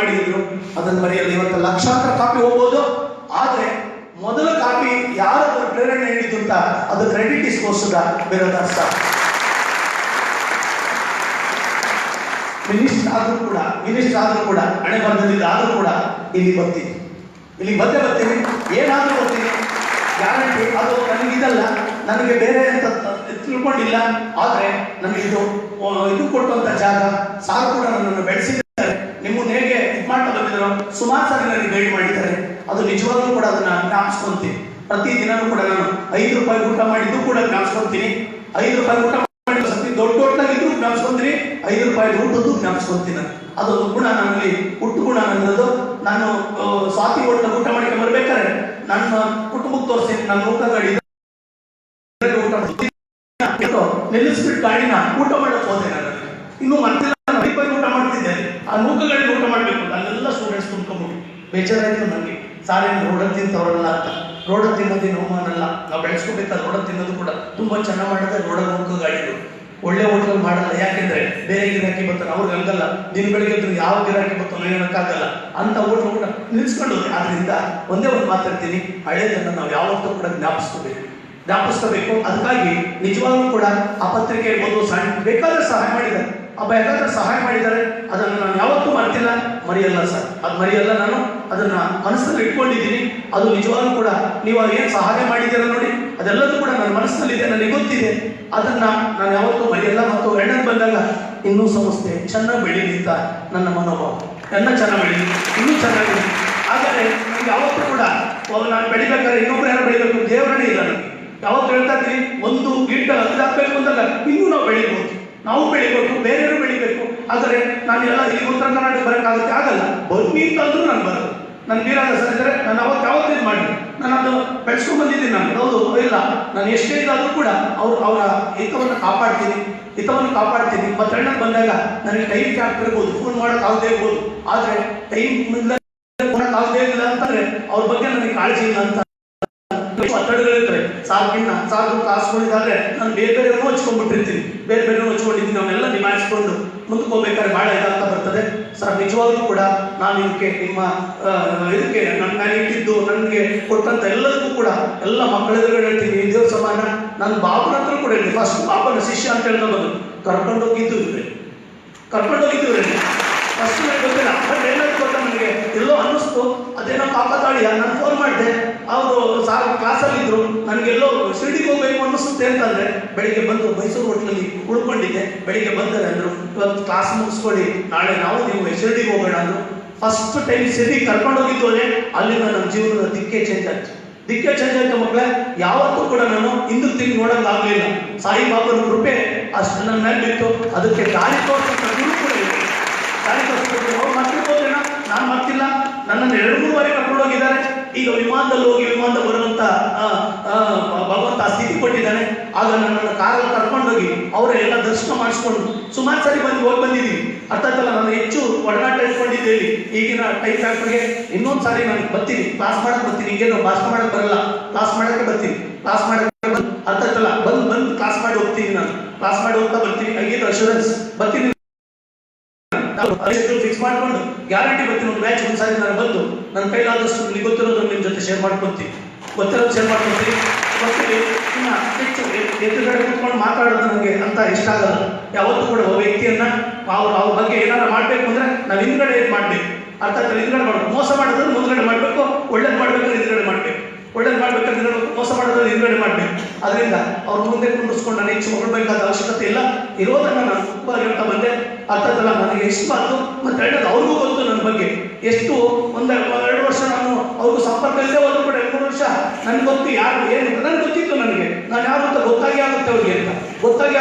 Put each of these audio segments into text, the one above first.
ಮಾಡಿದ್ರು, ಅದನ್ನು ಮರೆಯಲ್ಲ. ಇವತ್ತು ಲಕ್ಷಾಂತರ ಕಾಪಿ ಹೋಗ್ಬೋದು, ಆದರೆ ಮೊದಲ ಕಾಪಿ ಯಾರಾದ್ರೂ ಪ್ರೇರಣೆ ನೀಡಿದ್ದು ಅಂತ ಅದು ಕ್ರೆಡಿಟ್ ಇಸ್ಕೋಸ್ಕರ ಬೇರೆದಾರ್ಸ ಮಿನಿಸ್ಟರ್ ಆದ್ರೂ ಕೂಡ ಹಣೆ ಬರದಿಲ್ಲ ಆದ್ರೂ ಕೂಡ ಇಲ್ಲಿ ಬರ್ತೀನಿ ಏನಾದ್ರೂ ಬರ್ತೀನಿ, ಗ್ಯಾರಂಟಿ. ಅದು ನನಗಿದಲ್ಲ, ನನಗೆ ಬೇರೆ ಅಂತ ತಿಳ್ಕೊಂಡಿಲ್ಲ, ಆದರೆ ನನಗೆ ಇದು ಕೊಟ್ಟಂತ ಜಾಗ ಸಾರು ಕೂಡ ನನ್ನನ್ನು ಬೆಳೆಸಿದ್ದಾರೆ. ನಿಮ್ಮನ್ನು ಹೇಗೆ ಇದು ಮಾಡ್ತಾ ಬಂದಿದ್ರು ಸುಮಾರು ಸಾರಿ ನನಗೆ ಗೈಡ್ ಮಾಡಿದ್ದಾರೆ. ಅದು ನಿಜವಾಗ್ಲೂ ಕೂಡ ಅದನ್ನ ಜ್ಞಾಪಿಸ್ಕೊಂತೀನಿ. ಪ್ರತಿದಿನನೂ ಕೂಡ ನಾನು 5 ರೂಪಾಯಿ ಊಟ ಮಾಡಿದ್ದು ಕೂಡ ಜ್ಞಾಪಿಸ್ಕೊಂತೀನಿ. 5 ರೂಪಾಯಿ ಊಟ ಮಾಡಿ ದೊಡ್ಡದಾಗಿದ್ರು ಜ್ಞಾಪಿಸ್ಕೊಂತೀನಿ, 5 ರೂಪಾಯಿ ಊಟದ್ದು ಜ್ಞಾಪಿಸ್ಕೊಂತೀನಿ. ಅದೊಂದು ಗುಣ ನನ್ನಲ್ಲಿ, ಹುಟ್ಟು ಗುಣ ನನ್ನದು. ನಾನು ಸ್ವಾತಿ ಹೋಟೆಲ್ ಊಟ ಮಾಡಿ ಬರ್ಬೇಕಾದ್ರೆ ನನ್ನ ಕುಟುಂಬಕ್ಕೆ ತೋರಿಸ್ತೀನಿ, ನನ್ನ ಊಟ ಗಾಡಿ ನಿಲ್ಲಿಸ್ಬಿಟ್ಟು ಗಾಡಿನ ಊಟ ಮಾಡಕ್ ಹೋದೆ. ನಾನು ಇನ್ನು ಮರ್ತಿಲ್ಲ, 5 ರೂಪಾಯಿ ಊಟ ಮಾಡ್ತಿದ್ದೆ, ಆ ನೂಕಗಳಿಗೆ ಊಟ ಮಾಡ್ಬೇಕು. ಅಲ್ಲೆಲ್ಲ ಸ್ಟೂಡೆಂಟ್ಸ್ ತುಂಬ್ಕೊಂಡ್ಬಿಟ್ಟು ಬೇಜಾರಾಯ್ತು ನನಗೆ. ಸಾರೇನು ರೋಡಲ್ಲಿ ತಿಂತವ್ರಲ್ಲ ಅಂತ. ರೋಡಲ್ಲಿ ತಿನ್ನೋದೇನು ಅವಮಾನಲ್ಲ, ನಾವು ಬೆಳೆಸ್ಕೋಬೇಕಾದ್ರೆ ರೋಡಲ್ಲಿ ತಿನ್ನೋದು ಕೂಡ ತುಂಬಾ ಚೆನ್ನಾಗಿ ಮಾಡಿದ್ರೆ ರೋಡಲ್ಲಿ ನೂಕ ಗಾಡಿಗಳು ಒಳ್ಳೆ ಹೋಟೆಲ್ ಮಾಡಲ್ಲ. ಯಾಕೆಂದ್ರೆ ಬೇರೆ ಗಿರಾಕಿ ಬರ್ತಾರೆ, ಅವ್ರಿಗೆ ಹಂಗಲ್ಲ. ದಿನ ಬೆಳಿಗ್ಗೆ ಯಾವ ಗಿರಾಕಿ ಬರ್ತಾನೋ ಹೇಳಕ್ಕಾಗಲ್ಲ ಅಂತ ಹೋಟ್ಲು ಊಟ ನಿಲ್ಸ್ಕೊಂಡು. ಆದ್ರಿಂದ ಒಂದೇ ಒಂದು ಮಾತಾಡ್ತೀನಿ, ಹಳೇದನ್ನು ನಾವು ಯಾವತ್ತೂ ಕೂಡ ಜ್ಞಾಪಿಸ್ಕೋಬೇಕು. ಅದಕ್ಕಾಗಿ ನಿಜವಾಗ್ಲೂ ಕೂಡ ಆ ಪತ್ರಿಕೆ ಒಂದು ಸಣ್ಣ ಬೇಕಾದ್ರೆ ಸಹಾಯ ಮಾಡಿದ್ದಾರೆ, ಅದನ್ನು ನಾನು ಯಾವತ್ತೂ ಮರೆಯಲ್ಲ ಸರ್. ಅದು ಮರೆಯಲ್ಲ, ನಾನು ಅದನ್ನ ಮನಸ್ಸಲ್ಲಿ ಇಟ್ಕೊಂಡಿದ್ದೀನಿ. ಅದು ನಿಜವಾಗ್ಲೂ ಕೂಡ ನೀವು ಏನು ಸಹಾಯ ಮಾಡಿದ್ದೀರ ನೋಡಿ, ಅದೆಲ್ಲದೂ ಕೂಡ ನನ್ನ ಮನಸ್ಸಿನಲ್ಲಿದೆ, ನನಗೆ ಗೊತ್ತಿದೆ. ಅದನ್ನ ನಾನು ಯಾವತ್ತೂ ಮರೆಯಲ್ಲ. ಮತ್ತು ಎರಡನೇ ಬಂದಾಗ ಇನ್ನೂ ಸಂಸ್ಥೆ ಚೆನ್ನಾಗಿ ಬೆಳೀಲಿ ಅಂತ ನನ್ನ ಮನೋಭಾವ. ಚೆನ್ನಾಗಿ ಬೆಳೀಲಿ, ಇನ್ನೂ ಚೆನ್ನಾಗಿ. ಹಾಗಾದ್ರೆ ನನಗೆ ಯಾವತ್ತೂ ಕೂಡ ನಾನು ಬೆಳಿಬೇಕಾದ್ರೆ ಇನ್ನೊಬ್ರು ಯಾರು ಬೆಳಿಬೇಕು ದೇವರೇ ಇಲ್ಲ ನನಗೆ. ಯಾವತ್ತು ಹೇಳ್ತಾ ಇದ್ದೀನಿ, ಒಂದು ಗಿಡ ಹಾಕ್ಬೇಕು ಅಂದಾಗ ಇನ್ನೂ ನಾವು ಬೆಳಿಬಹುದು, ನಾವು ಬೆಳಿಬೇಕು, ಬೇರೆಯವರು ಬೆಳಿಬೇಕು. ಆದರೆ ನಾನೆಲ್ಲ ಇಲ್ಲಿ ಉತ್ತರ ಕರ್ನಾಟಕ ಬರೋಕ್ಕಾಗುತ್ತೆ, ಆಗಲ್ಲ. ಬನ್ನಿ ಅಂತಂದ್ರೂ ನಾನು ಬರೋದು. ನನ್ನ ವೀರಾದ ಸರ್ ಇದ್ದಾರೆ, ನಾನು ಯಾವತ್ತೂ ಇದು ಮಾಡಿ ನಾನು ಅದು ಬೆಳೆಸ್ಕೊಂಡು ಬಂದಿದ್ದೀನಿ. ನಾನು ಹೌದು ಇಲ್ಲ, ನಾನು ಎಷ್ಟೇ ಇದಾದರೂ ಕೂಡ ಅವರ ಹಿತವನ್ನು ಕಾಪಾಡ್ತೀನಿ. ಮತ್ತೆ ಅಣ್ಣ ಬಂದಾಗ ನನಗೆ ಟೈಮ್ ಫ್ಯಾಕ್ಟರ್ ಇರ್ಬೋದು, ಫೋನ್ ಮಾಡೋಕ್ಕಾಗದೇ ಇರ್ಬೋದು, ಆದರೆ ಟೈಮ್ ಆಗದೇ ಇಲ್ಲ ಅಂತಂದ್ರೆ ಅವ್ರ ಬಗ್ಗೆ ನನಗೆ ಕಾಳಜಿ ಇಲ್ಲ ಅಂತ ಒತ್ತಡಗಳಿರ್ತಾರೆ. ಸಾಕು ಕಾಸ್ಕೊಂಡಿದ್ದಾದ್ರೆ ನಾನು ಬೇರೆ ಹಚ್ಕೊಂಡ್ಬಿಟ್ಟಿರ್ತೀನಿ, ಬೇರೆ ಹಚ್ಕೊಂಡಿದ್ದೀನಿ. ಅವನ್ನೆಲ್ಲ ನಿಭಾಯಿಸ್ಕೊಂಡು ಮುಂದಕ್ಕೆ ಹೋಗ್ಬೇಕಾದ್ರೆ ಬಹಳ ಇದಾಗ್ತಾ ಬರ್ತದೆ ಸರ್. ನಿಜವಾಗ್ಲೂ ಕೂಡ ನಾನು ಇದಕ್ಕೆ ನನ್ನ ಇಟ್ಟಿದ್ದು ನನಗೆ ಕೊಟ್ಟಂತ ಎಲ್ಲದಕ್ಕೂ ಕೂಡ ಎಲ್ಲ ಮಕ್ಕಳ ಎದುರುಗಡೆ ಹೇಳ್ತೀನಿ, ದೇವ್ರ ಸಮಾನ. ನನ್ನ ಬಾಬನ ಹತ್ರ ಕೂಡ ಹೇಳ್ತೀನಿ. ಫಸ್ಟ್ ಬಾಬನ ಶಿಷ್ಯ ಅಂತ ಹೇಳ್ಕೊಂಡು ಕರ್ಕೊಂಡೋಗಿದ್ದು ಫಸ್ಟ್ ಗೊತ್ತಿಲ್ಲ, ಬಟ್ ಏನಾದ್ರು ಗೊತ್ತಾ ನನಗೆ ಎಲ್ಲೋ ಅನ್ನಿಸ್ತು. ಅದೇನೋ ಕಾಕತಾಳಿಯ. ನಾನು ಫೋನ್ ಮಾಡಿದೆ, ಅವರು ಸಾರ್ ಕ್ಲಾಸಲ್ಲಿ ಇದ್ರು, ನನಗೆಲ್ಲೋ ಶಿರ್ಡಿಗೆ ಹೋಗ್ಬೇಕು ಅನ್ನಿಸುತ್ತೆ ಅಂತಂದ್ರೆ ಬೆಳಿಗ್ಗೆ ಬಂದು ಮೈಸೂರು ಹೋಟ್ಲಲ್ಲಿ ಉಳ್ಕೊಂಡಿದ್ದೆ. ಬೆಳಿಗ್ಗೆ ಬಂದರೆ ಅಂದ್ರು, ಇವತ್ತು ಕ್ಲಾಸ್ ಮುಗಿಸ್ಕೊಳ್ಳಿ, ನಾಳೆ ನೀವು ಶಿರ್ಡಿಗೆ ಹೋಗೋಣ ಅಂದ್ರು. ಫಸ್ಟ್ ಟೈಮ್ ಶಿರ್ಡಿಗೆ ಕರ್ಕೊಂಡೋಗಿದ್ದು ಅಲ್ಲಿಂದ ನನ್ನ ಜೀವನದ ದಿಕ್ಕೇ ಚೇಂಜ್ ಆಯ್ತು ಮಕ್ಕಳೇ. ಯಾವತ್ತೂ ಕೂಡ ನಾನು ಹಿಂದಕ್ಕೆ ತಿರುಗಿ ನೋಡೋಕ್ಕಾಗಲಿಲ್ಲ. ಸಾಯಿಬಾಬನ ಕೃಪೆ ಅಷ್ಟು ನನ್ನ ಮೇಲೆ ಬಿತ್ತು. ಅದಕ್ಕೆ ದಾರಿ ತೋರಿಸಿದ ಗುರು ಕೂಡ ಇದೆ. ಅವ್ರು ಮರ್ತಿರ್ಬೋದೇನೋ, ನಾನು ಮರ್ತಿಲ್ಲ. ನನ್ನನ್ನು 2-3 ಬಾರಿ ಕರ್ಕೊಂಡೋಗಿದ್ದಾರೆ. ಈಗ ವಿಮಾನದಲ್ಲಿ ಬರುವಂತ ಭಗವಂತ ಸ್ಥಿತಿ ಕೊಟ್ಟಿದ್ದಾನೆ. ಆಗ ನನ್ನನ್ನು ಕಾರಲ್ಲಿ ಕರ್ಕೊಂಡೋಗಿ ಅವರೇ ಎಲ್ಲ ದರ್ಶನ ಮಾಡಿಸ್ಕೊಂಡು ಸುಮಾರು ಸರಿ ಹೋಗಿ ಬಂದಿದ್ದೀವಿ. ಅರ್ಥ ಆಯ್ತಲ್ಲ, ನಾನು ಹೆಚ್ಚು ಒಡನಾಟ ಇಟ್ಕೊಂಡಿದ್ದೇವೆ. ಈಗಿನ ಟೈಮ್ ಫ್ಯಾಕ್ಟರ್ಗೆ ಇನ್ನೊಂದು ಸಾರಿ ನಾನು ಬರ್ತೀನಿ, ಕ್ಲಾಸ್ ಮಾಡಕ್ಕೆ ಬರ್ತೀನಿ. ಈಗೇನು ಭಾಷಣ ಮಾಡಕ್ಕೆ ಬರಲ್ಲ, ಕ್ಲಾಸ್ ಮಾಡಕ್ಕೆ ಬರ್ತೀನಿ. ಅರ್ಥ ಆಯ್ತಲ್ಲ, ಬಂದು ಕ್ಲಾಸ್ ಮಾಡಿ ಹೋಗ್ತೀನಿ. ನಾನು ಕ್ಲಾಸ್ ಮಾಡಿ ಹೋಗ್ತಾ ಬರ್ತೀನಿ. ಹಂಗಿದ್ದು ಅಶೂರೆನ್ಸ್ ಬರ್ತೀನಿ, ಫಿಕ್ಸ್ ಮಾಡ್ಕೊಂಡು ಗ್ಯಾರಂಟಿ ಬರ್ತೀನಿ. ಒಂದು ಬ್ಯಾಚ್ ಒಂದ್ಸಾರಿ ನಾನು ಬಂದು ನನ್ನ ಕೈಲಾದಷ್ಟು ನಿಮಗೆ ಗೊತ್ತಿರೋದು ನಿಮ್ಮ ಜೊತೆ ಶೇರ್ ಮಾಡ್ಕೊತೀನಿ. ಬರ್ತೀನಿ. ಇನ್ನು ಹೆಚ್ಚು ಎದುರುಗಡೆ ಕೂತ್ಕೊಂಡು ಮಾತಾಡೋದು ನನಗೆ ಅಂತ ಇಷ್ಟ ಆಗಲ್ಲ. ಯಾವತ್ತೂ ಕೂಡ ಒಬ್ಬ ವ್ಯಕ್ತಿಯನ್ನ ಅವ್ರ ಬಗ್ಗೆ ಏನಾರು ಮಾಡಬೇಕು ಅಂದ್ರೆ ನಾವು ಹಿಂದ್ಗಡೆ ಮಾಡಬೇಕು. ಅರ್ಥ ಆಗ್ತದೆ, ಹಿಂದ್ಗಡೆ ಮಾಡಬೇಕು. ಮೋಸ ಮಾಡೋದ್ರೆ ಮುಂದ್ಗಡೆ ಮಾಡಬೇಕು, ಒಳ್ಳೇದು ಮಾಡ್ಬೇಕಾದ್ರೆ ಹಿಂದ್ಗಡೆ ಮಾಡಬೇಕು. ಮೋಸ ಮಾಡೋದ್ರೆ ಹಿಂದ್ಗಡೆ ಮಾಡಬೇಕು. ಅದರಿಂದ ಅವ್ರ ಮುಂದೆ ಕುಂಡಿಸ್ಕೊಂಡು ನಾನು ಹೆಚ್ಚು ಹೊರಬೇಕಾದ ಅವಶ್ಯಕತೆ ಇಲ್ಲ. ಇರೋದನ್ನ ನಾನು ಮುಖ್ಯವಾಗಿ ಹೇಳ್ತಾ ಬಂದೆ. ಅರ್ಥದಲ್ಲ, ನನಗೆ ಎಷ್ಟು ಮಾತು ಮತ್ತೆ ಹೇಳೋದು ಅವ್ರಿಗೂ ಗೊತ್ತು ನನ್ನ ಬಗ್ಗೆ. ಎಷ್ಟು 1-2 ವರ್ಷ ನಾನು ಅವ್ರಿಗೂ ಸಂಪರ್ಕ ಇಲ್ಲದೆ ಹೋದ್ರು ಕೂಡ 2-3 ವರ್ಷ ನನಗೆ ಗೊತ್ತು ಯಾರು ಏನು ನನಗೆ ಗೊತ್ತಿತ್ತು. ನಾನು ಯಾರು ಅಂತ ಗೊತ್ತಾಗಿ ಆಗುತ್ತೆ ಅವ್ರಿಗೆ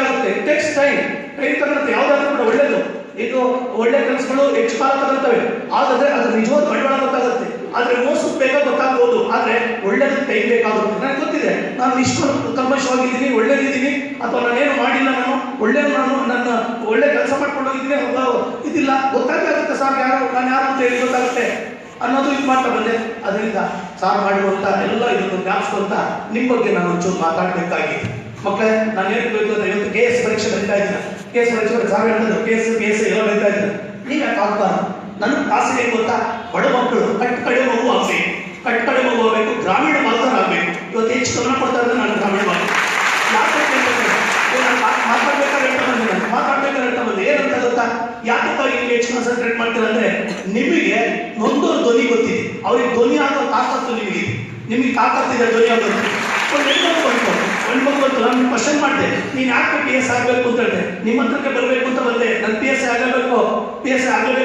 ಅಂತ ಟೆಕ್ಸ್ ಟೈಮ್ ತಗೊಳುತ್ತೆ. ಯಾವುದಾದ್ರೂ ಕೂಡ ಒಳ್ಳೇದು, ಇದು ಒಳ್ಳೆ ಕೆಲಸಗಳು ಹೆಚ್ಚು ಕಾಲ ತಗೊಳ್ತವೆ. ಆದರೆ ಅದು ನಿಜವಾದ ಬಂಡವಾಳ ಗೊತ್ತಾಗುತ್ತೆ. ಆದ್ರೆ ಮೋಸಕ್ಕೆ ಬೇಗ ಗೊತ್ತಾಗ್ಬೋದು, ಆದ್ರೆ ಒಳ್ಳೇದು ಟೈಮ್ ಬೇಕಾಗುತ್ತೆ. ನನಗೆ ಗೊತ್ತಿದೆ ನಾನು ಇಷ್ಟು ಕಲ್ಮಶವಾಗಿದ್ದೀನಿ, ಒಳ್ಳೇದಿದ್ದೀನಿ, ಅಥವಾ ನಾನೇನು ಮಾಡಿಲ್ಲ, ನಾನು ನನ್ನ ಒಳ್ಳೆ ಕೆಲಸ ಮಾಡ್ಕೊಂಡು ಹೋಗಿದ್ದೀನಿ, ಇದಿಲ್ಲ ಗೊತ್ತಾಗುತ್ತೆ. ಸಾರ್ ನಾನು ಯಾರು ಅಂತ ಹೇಳಿ ಗೊತ್ತಾಗುತ್ತೆ ಅನ್ನೋದು ಇದು ಮಾಡ್ತಾ ಬಂದೆ. ಅದರಿಂದ ಸಾರ್ ಮಾಡಿರುವಂತ ಎಲ್ಲ ಇದನ್ನು ಜ್ಞಾಪಿಸುವಂತ ನಿಮ್ಮ ಬಗ್ಗೆ ನಾನು ಒಂಚೂರು ಮಾತಾಡಬೇಕಾಗಿದೆ. ಮಕ್ಕಳೇ, ನಾನು ಏನು ಇವತ್ತು KS ಪರೀಕ್ಷೆ ಬರೀತಾ ಇದ್ದೀನಿ. KS ಪರೀಕ್ಷೆ ಸಾರ್ ಹೇಳಿದ್ರು KS ಎಲ್ಲ ಬರೀತಾ ಇದ್ದೀನಿ. ನೀವು ಯಾಕೆ ಆಗ್ಬಾರ್ದು? ನನ್ನ ಆಸೆ ಏನು ಗೊತ್ತಾ, ಬಡ ಮಕ್ಕಳು ಕಡೆ ಮಗು ಆಗಬೇಕು, ಕಡೆ ಮಗು ಆಗಬೇಕು, ಗ್ರಾಮೀಣ ಭಾಗದವರಾಗಬೇಕು. ಇವತ್ತು ಹೆಚ್ಚು ಗಮನ ಕೊಡ್ತಾ ಇದ್ದಾರೆ ನಾನು ಗ್ರಾಮೀಣ ಭಾಗ. ಮಾತಾಡ್ಬೇಕಾದ್ರೆ ಬಂದೆ ಏನಂತ ಗೊತ್ತಾ, ಯಾಕೆ ಇಲ್ಲಿ ಹೆಚ್ಚು ಕಾನ್ಸಂಟ್ರೇಟ್ ಮಾಡ್ತೀರ ಅಂದ್ರೆ, ನಿಮಗೆ ನೊಂದೋರ್ ಧ್ವನಿ ಗೊತ್ತಿದೆ, ಅವ್ರಿಗೆ ಧ್ವನಿ ಆಗೋ ತಾಕತ್ತು ನಿಮಗೆ ತಾಕತ್ತಿದೆ ಧ್ವನಿ ಆಗೋದು. ಒಂದು ಮಗು ಬಂತು, ನಾನು ಕ್ವಶನ್ ಮಾಡಿದೆ, ನೀನು ಯಾಕೆ PS ಆಗಬೇಕು ಅಂತ ಹೇಳಿದೆ, ನಿಮ್ಮ ಹತ್ರಕ್ಕೆ ಬರಬೇಕು ಅಂತ ಬಂದೆ, ನಾನು PS ಆಗಬೇಕು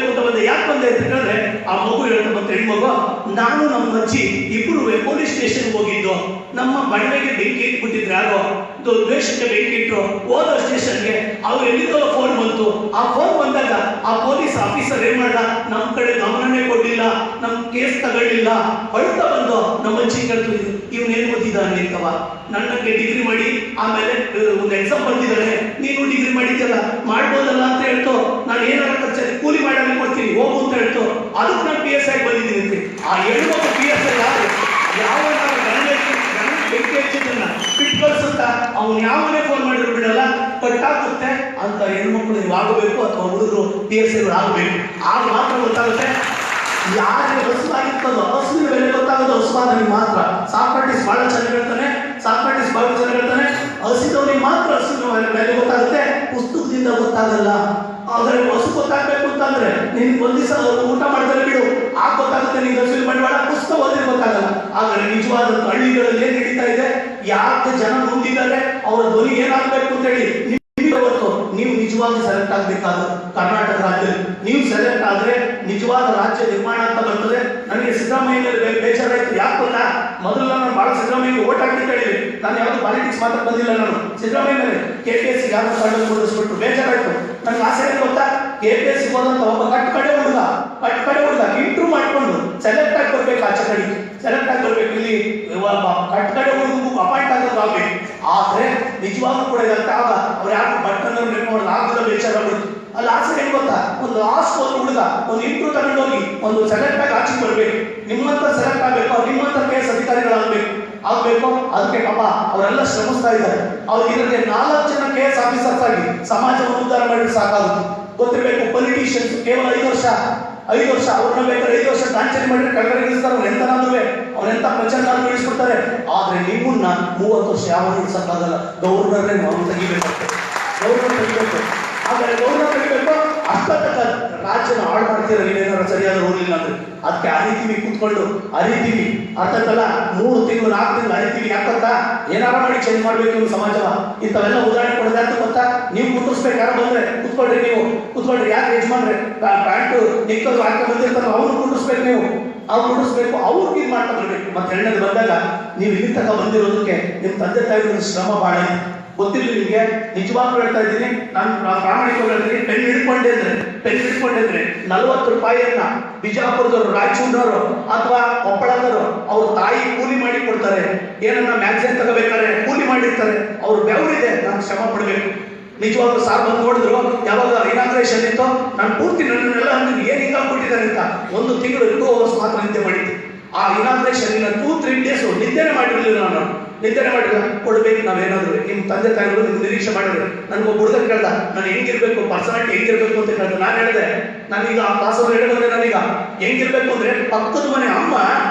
ಅಂತ ಬಂದೆ. ಯಾಕೆ ಬಂದೆ ಅಂತ ಹೇಳಿದ್ರೆ, ಆ ಮಗು ಹೇಳ್ತಾ ಬಂತು, ಹೆಣ್ಮಗು, ನಾನು ನಮ್ಮ ಅಜ್ಜಿ ಇಬ್ರು ಪೊಲೀಸ್ ಸ್ಟೇಷನ್ಗೆ ಹೋಗಿದ್ದು, ನಮ್ಮ ಬಂಡೆಗೆ ಬೆಂಕಿ ಇಟ್ಬಿಟ್ಟಿದ್ರು, ಯಾರೋ ದ್ವೇಷಕ್ಕೆ ಬೆಂಕಿ ಇಟ್ರು, ಹೋದ ಸ್ಟೇಷನ್ಗೆ ಅವ್ರು ಎಲ್ಲಿಂದೋ ಫೋನ್ ಬಂತು. ಆ ಫೋನ್ ಬಂದಾಗ ಆ ಪೊಲೀಸ್ ಆಫೀಸರ್ ಏನ್ ಮಾಡ್ದ, ನಮ್ಮ ಕಡೆ ಗಮನನೇ ಕೊಡ್ಲಿಲ್ಲ, ನಮ್ ಕೇಸ್ ತಗೊಳ್ಳಿಲ್ಲ, ಅಳ್ತಾ ಬಂದು ನಮ್ಮ ಅಜ್ಜಿ ಕೇಳ್ತು, ಇವನೇನು ಓದಿದ್ದಾನೆ ಅಂತವ, ನನ್ನಕ್ಕೆ ಡಿಗ್ರಿ ಮಾಡಿ ಆಮೇಲೆ ಒಂದು ಎಕ್ಸಾಮ್ ಬರ್ತಿದ್ದಾನೆ, ನೀನು ಡಿಗ್ರಿ ಮಾಡಿದ್ಯಲ್ಲ ಮಾಡ್ಬೋದಲ್ಲ ಅಂತ ಹೇಳ್ತು, ನಾನು ಏನಾರ ಖರ್ಚಲ್ಲಿ ಕೂಲಿ ಮಾಡಲು ಕೊಡ್ತೀನಿ ಹೋಗು ಅಂತ ಹೇಳ್ತು. ಅದಕ್ಕೆ ನಾನು PS ಆಗಿ ಬಂದಿದ್ದೀನಿ ಅಂತ. ಆ ಹೆಣ್ಮಕ್ಳು PS ಯಾರು ಯಾವ ಬೆಂಕಿ ಹಚ್ಚಿದ್ದನ್ನ ಬಿಟ್ಟು ಕಳ್ಸುತ್ತ, ಅವ್ನು ಯಾವನೇ ಫೋನ್ ಮಾಡಿದ್ರು ಬಿಡಲ್ಲ, ಕಟ್ಟಾಗುತ್ತೆ ಅಂತ ಹೆಣ್ಮಕ್ಳು ನೀವು ಆಗಬೇಕು, ಅಥವಾ ಹುಡುಗರು PS ಆಗಬೇಕು. ಆಗ ಮಾತ್ರ ಗೊತ್ತಾಗುತ್ತೆ ಯಾರಿಗೆ ಹಸುವಾಗಿರ್ತದೋ, ಹಸುವಿನ ಬೆಲೆ ಗೊತ್ತಾಗೋದು ಹಸುವಾದನಿಗೆ ಮಾತ್ರ. ಸಾಕ್ರಾಟಿಸ್ ಬಹಳ ಚೆನ್ನಾಗಿ ಹೇಳ್ತಾನೆ, ಹಸಿದವನಿಗೆ ಮಾತ್ರ ಹಸುವಿನ ಬೆಲೆ ಗೊತ್ತಾಗುತ್ತೆ, ಪುಸ್ತಕದಿಂದ ಗೊತ್ತಾಗಲ್ಲ. ಆದರೆ ಹಸು ಗೊತ್ತಾಗಬೇಕು ಅಂತಂದ್ರೆ ನಿನ್ಗೆ ಒಂದ್ ದಿವಸ ಊಟ ಮಾಡಿದ್ರೆ ಬಿಡು, ಆಗ ಗೊತ್ತಾಗುತ್ತೆ ನಿಮ್ಗೆ ಹಸುವಿನ ಬಂಡವಾಳ, ಪುಸ್ತಕ ಓದಿದ್ರೆ ಗೊತ್ತಾಗಲ್ಲ. ಆದರೆ ನಿಜವಾದ ಹಳ್ಳಿಗಳಲ್ಲಿ ಏನ್ ನಡೀತಾ ಇದೆ, ಯಾಕೆ ಜನ ಮುಂದಿದ್ದಾರೆ, ಅವರ ಧ್ವನಿ ಏನಾಗಬೇಕು ಅಂತ ಹೇಳಿ ನೀವು ನಿಜವಾಗಿ ಸೆಲೆಕ್ಟ್ ಆಗ್ಬೇಕಾದ ಕರ್ನಾಟಕ ರಾಜ್ಯದಲ್ಲಿ ನೀವು ಸೆಲೆಕ್ಟ್ ಆದ್ರೆ ನಿಜವಾದ ರಾಜ್ಯ ನಿರ್ಮಾಣ ಅಂತ ಬರ್ತದೆ. ನನಗೆ ಸಿದ್ದರಾಮಯ್ಯ ಬೇಜಾರಾಯ್ತು. ಯಾಕೆ ಗೊತ್ತಾ, ಮೊದಲು ನಾನು ಬಹಳ ಸಿದ್ದರಾಮಯ್ಯ ಓಟ್ ಹಾಕಿ ಹೇಳಿದೆ, ನಾನು ಯಾವ್ದು ಪಾಲಿಟಿಕ್ಸ್ ಮಾತ್ರ ಬಂದಿಲ್ಲ. ನಾನು ಸಿದ್ದರಾಮಯ್ಯ ಮೇಲೆ KPSC ಯಾರು ಕಂಡು ಕೂಡಿಸ್ಬಿಟ್ಟು ಬೇಜಾರಾಯ್ತು. ನನಗೆ ಆಸೆ ಏನು ಗೊತ್ತಾ, KPSC ಹೋದಂತ ಒಬ್ಬ ಕಡೆ ಹುಡುಗ ಇಂಟ್ರೂ ಮಾಡ್ಕೊಂಡು ಸೆಲೆಕ್ಟ್ ಆಗಿ ಬರ್ಬೇಕು, ಆಚೆ ಕಡೆ ಸೆಲೆಕ್ಟ್ ಆಗಿ ಬರ್ಬೇಕು, ಇಲ್ಲಿ ಕಡೆ ಹುಡುಗು ಅಪಾಯಿಂಟ್ ಆಗೋದು ಆಗ್ಬೇಕು. ಆದ್ರೆ ನಿಜವಾಗ್ಲೂ ಕೂಡ ಇದಾಗ್ತಾಗ ಅವ್ರು ಯಾರು ಬಟ್ಟನ್ನು ನೆಟ್ಕೊಂಡು ಆಗದ ಬೇಜಾರಾಗ್ಬಿಡ್ತು. ಅಲ್ಲಿ ಆಸೆ ಏನು ಗೊತ್ತಾ, ಒಂದು ಲಾಸ್ಟ್ ಒಂದು ಹುಡುಗ ಒಂದು ಇಂಟ್ರೂ ತಗೊಂಡೋಗಿ ಒಂದು ಸೆಲೆಕ್ಟ್ ಆಗಿ ಆಚೆ ಬರ್ಬೇಕು, ನಿಮ್ಮಂತ ಸೆಲೆಕ್ಟ್ ಆಗ್ಬೇಕು, ನಿಮ್ಮಂತ KS ಅಧಿಕಾರಿಗಳಾಗಬೇಕು. ಅದಕ್ಕೆ ಪಾಪ ಅವರೆಲ್ಲ ಶ್ರಮಿಸ್ತಾ ಇದ್ದಾರೆ. ಅವ್ರಿಗೆ ಇದಕ್ಕೆ 4 ಜನ KS ಆಫೀಸರ್ಸ್ ಆಗಿ ಸಮಾಜವನ್ನು ಉದ್ಧಾರ ಮಾಡಿದ್ರೆ ಸಾಕಾಗುತ್ತೆ. ಗೊತ್ತಿರಬೇಕು, ಪೊಲಿಟಿಷಿಯನ್ಸ್ ಕೇವಲ 5 ವರ್ಷ ಅವ್ರನ್ನ ಬೇಕಾದ್ರೆ 5 ವರ್ಷ ಟಾರ್ಚರ್ ಮಾಡಿದ್ರೆ ಕೆಳಗಡೆ ಇಳಿಸ್ತಾರೆ, ಅವನೆಂತ ಪ್ರಚಂಡ ಇಳಿಸ್ಬಿಡ್ತಾರೆ. ಆದ್ರೆ ನಿಮ್ಮನ್ನ 30 ವರ್ಷ ಯಾವ ಇಳಿಸಕ್ಕಾಗಲ್ಲ. ಗೌರ್ನರ್ನೇ ನಾವು ತೆಗಿಬೇಕಾಗ್ತದೆ, ಆದರೆ ಗೌರ್ನರ್ ತೆಗಿಬೇಕು. ಅಷ್ಟೊತ್ತ ರಾಜ್ಯನ ಹಾಳು ಮಾಡ್ತೀರ ನೀವೇನಾದ್ರು ಸರಿಯಾದ ಹೋಗ್ಲಿಲ್ಲ ಅಂದ್ರೆ. ಅದಕ್ಕೆ ಅರಿತೀವಿ, ಕೂತ್ಕೊಂಡು ಅರಿತೀವಿ, ಅರ್ಥಕ್ಕಲ್ಲ 3 ತಿಂಗಳು 4 ತಿಂಗಳು ಅರಿತೀವಿ. ಯಾಕಂತ ಏನಾರ ಮಾಡಿ ಚೇಂಜ್ ಮಾಡ್ಬೇಕು ಇವ್ರು ಸಮಾಜವ. ಇಂಥವೆಲ್ಲ ಉದಾಹರಣೆ ಕೊಡೋದು ಯಾಕೆ ಗೊತ್ತಾ, ನೀವು ಕುಂದಿಸ್ಬೇಕು, ಯಾರು ಬಂದ್ರೆ ಕುತ್ಕೊಳ್ರಿ, ಯಾಕೆ ಯಜಮಾನ್ರೆ ಪ್ಯಾಂಟು ನಿಕ್ಕಲು ಹಾಕಿ ಬಂದಿರ್ತಾರೋ ಅವ್ರು ಕುಂಡಿಸ್ಬೇಕು, ಅವ್ರಿಗೆ ಇದು ಮಾಡ್ತಾ ಬರ್ಬೇಕು. ಮತ್ತೆ ಎರಡನೇದು ಬಂದಾಗ ನೀವು ಇಲ್ಲಿ ತನಕ ಬಂದಿರೋದಕ್ಕೆ ನಿಮ್ಮ ತಂದೆ ತಾಯಿಗಳ ಶ್ರಮ ಬಹಳ ಇದೆ. ಗೊತ್ತಿಲ್ಲ ನಿಮಗೆ, ನಿಜವಾಗ್ಲೂ ಹೇಳ್ತಾ ಇದ್ದೀನಿ, ನಾನು ಪ್ರಾಮಾಣಿಕವಾಗಿ ಹೇಳ್ತೀನಿ. ಪೆನ್ ಹಿಡ್ಕೊಂಡಿದ್ರೆ 40 ರೂಪಾಯಿಯನ್ನ ಬಿಜಾಪುರದವರು, ರಾಯಚೂರಿನವರು ಅಥವಾ ಕೊಪ್ಪಳದವರು ಅವ್ರ ತಾಯಿ ಕೂಲಿ ಮಾಡಿ ಕೊಡ್ತಾರೆ. ಏನನ್ನ ಮ್ಯಾಗ್ಝಿನ್ ತಗೋಬೇಕಾದ್ರೆ ಕೂಲಿ ಮಾಡಿರ್ತಾರೆ. ಅವ್ರು ಬೆವರಿದೆ, ನಾನು ಶ್ರಮ ಪಡ್ಬೇಕು. ನಿಜವಾಗ್ಲೂ ಸಾರ್ ಬಂದು ನೋಡಿದ್ರು, ಯಾವಾಗ ಇನಾಗ್ರೇಷನ್ ಇತ್ತು, ನಾನು ಪೂರ್ತಿ ನನ್ನೆಲ್ಲ ಅಂದ್ರೆ ಏನ್ ಹಿಂಗಾಗ್ಬಿಟ್ಟಿದ್ದಾರೆ ಅಂತ 1 ತಿಂಗಳು 2 ಅವರ್ಸ್ ಮಾತ್ರ ನಿದ್ದೆ ಮಾಡಿದ್ದೆ. ಆ ಇನಾಗ್ರೇಷನ್ 2-3 ಡೇಸ್ ನಿದ್ದೆನೆ ಮಾಡಿರ್ಲಿಲ್ಲ. ನಾನು ನಿದ್ದೆನೆ ಮಾಡಿಲ್ಲ. ಕೊಡ್ಬೇಕು ನಾವೇನಾದ್ರು, ನಿಮ್ಮ ತಂದೆ ತಾಯಿಗಳು ನಿಮ್ಗೆ ನಿರೀಕ್ಷೆ ಮಾಡಿದ್ರೆ. ನನಗೊಬ್ಬ ಹುಡುಗ ಕೇಳ್ದ, ನಾನು ಹೆಂಗಿರ್ಬೇಕು, ಪರ್ಸನಾಲಿಟಿ ಹೆಂಗಿರ್ಬೇಕು ಅಂತ ಕೇಳ್ದ. ನಾನು ಹೇಳಿದೆ, ನಾನೀಗ ಆ ಕ್ಲಾಸಲ್ಲಿ ಹೇಳಿದ್ರೆ ನಾನೀಗ ಹೆಂಗಿರ್ಬೇಕು ಅಂದ್ರೆ, ಪಕ್ಕದ ಮನೆ ಅಮ್ಮ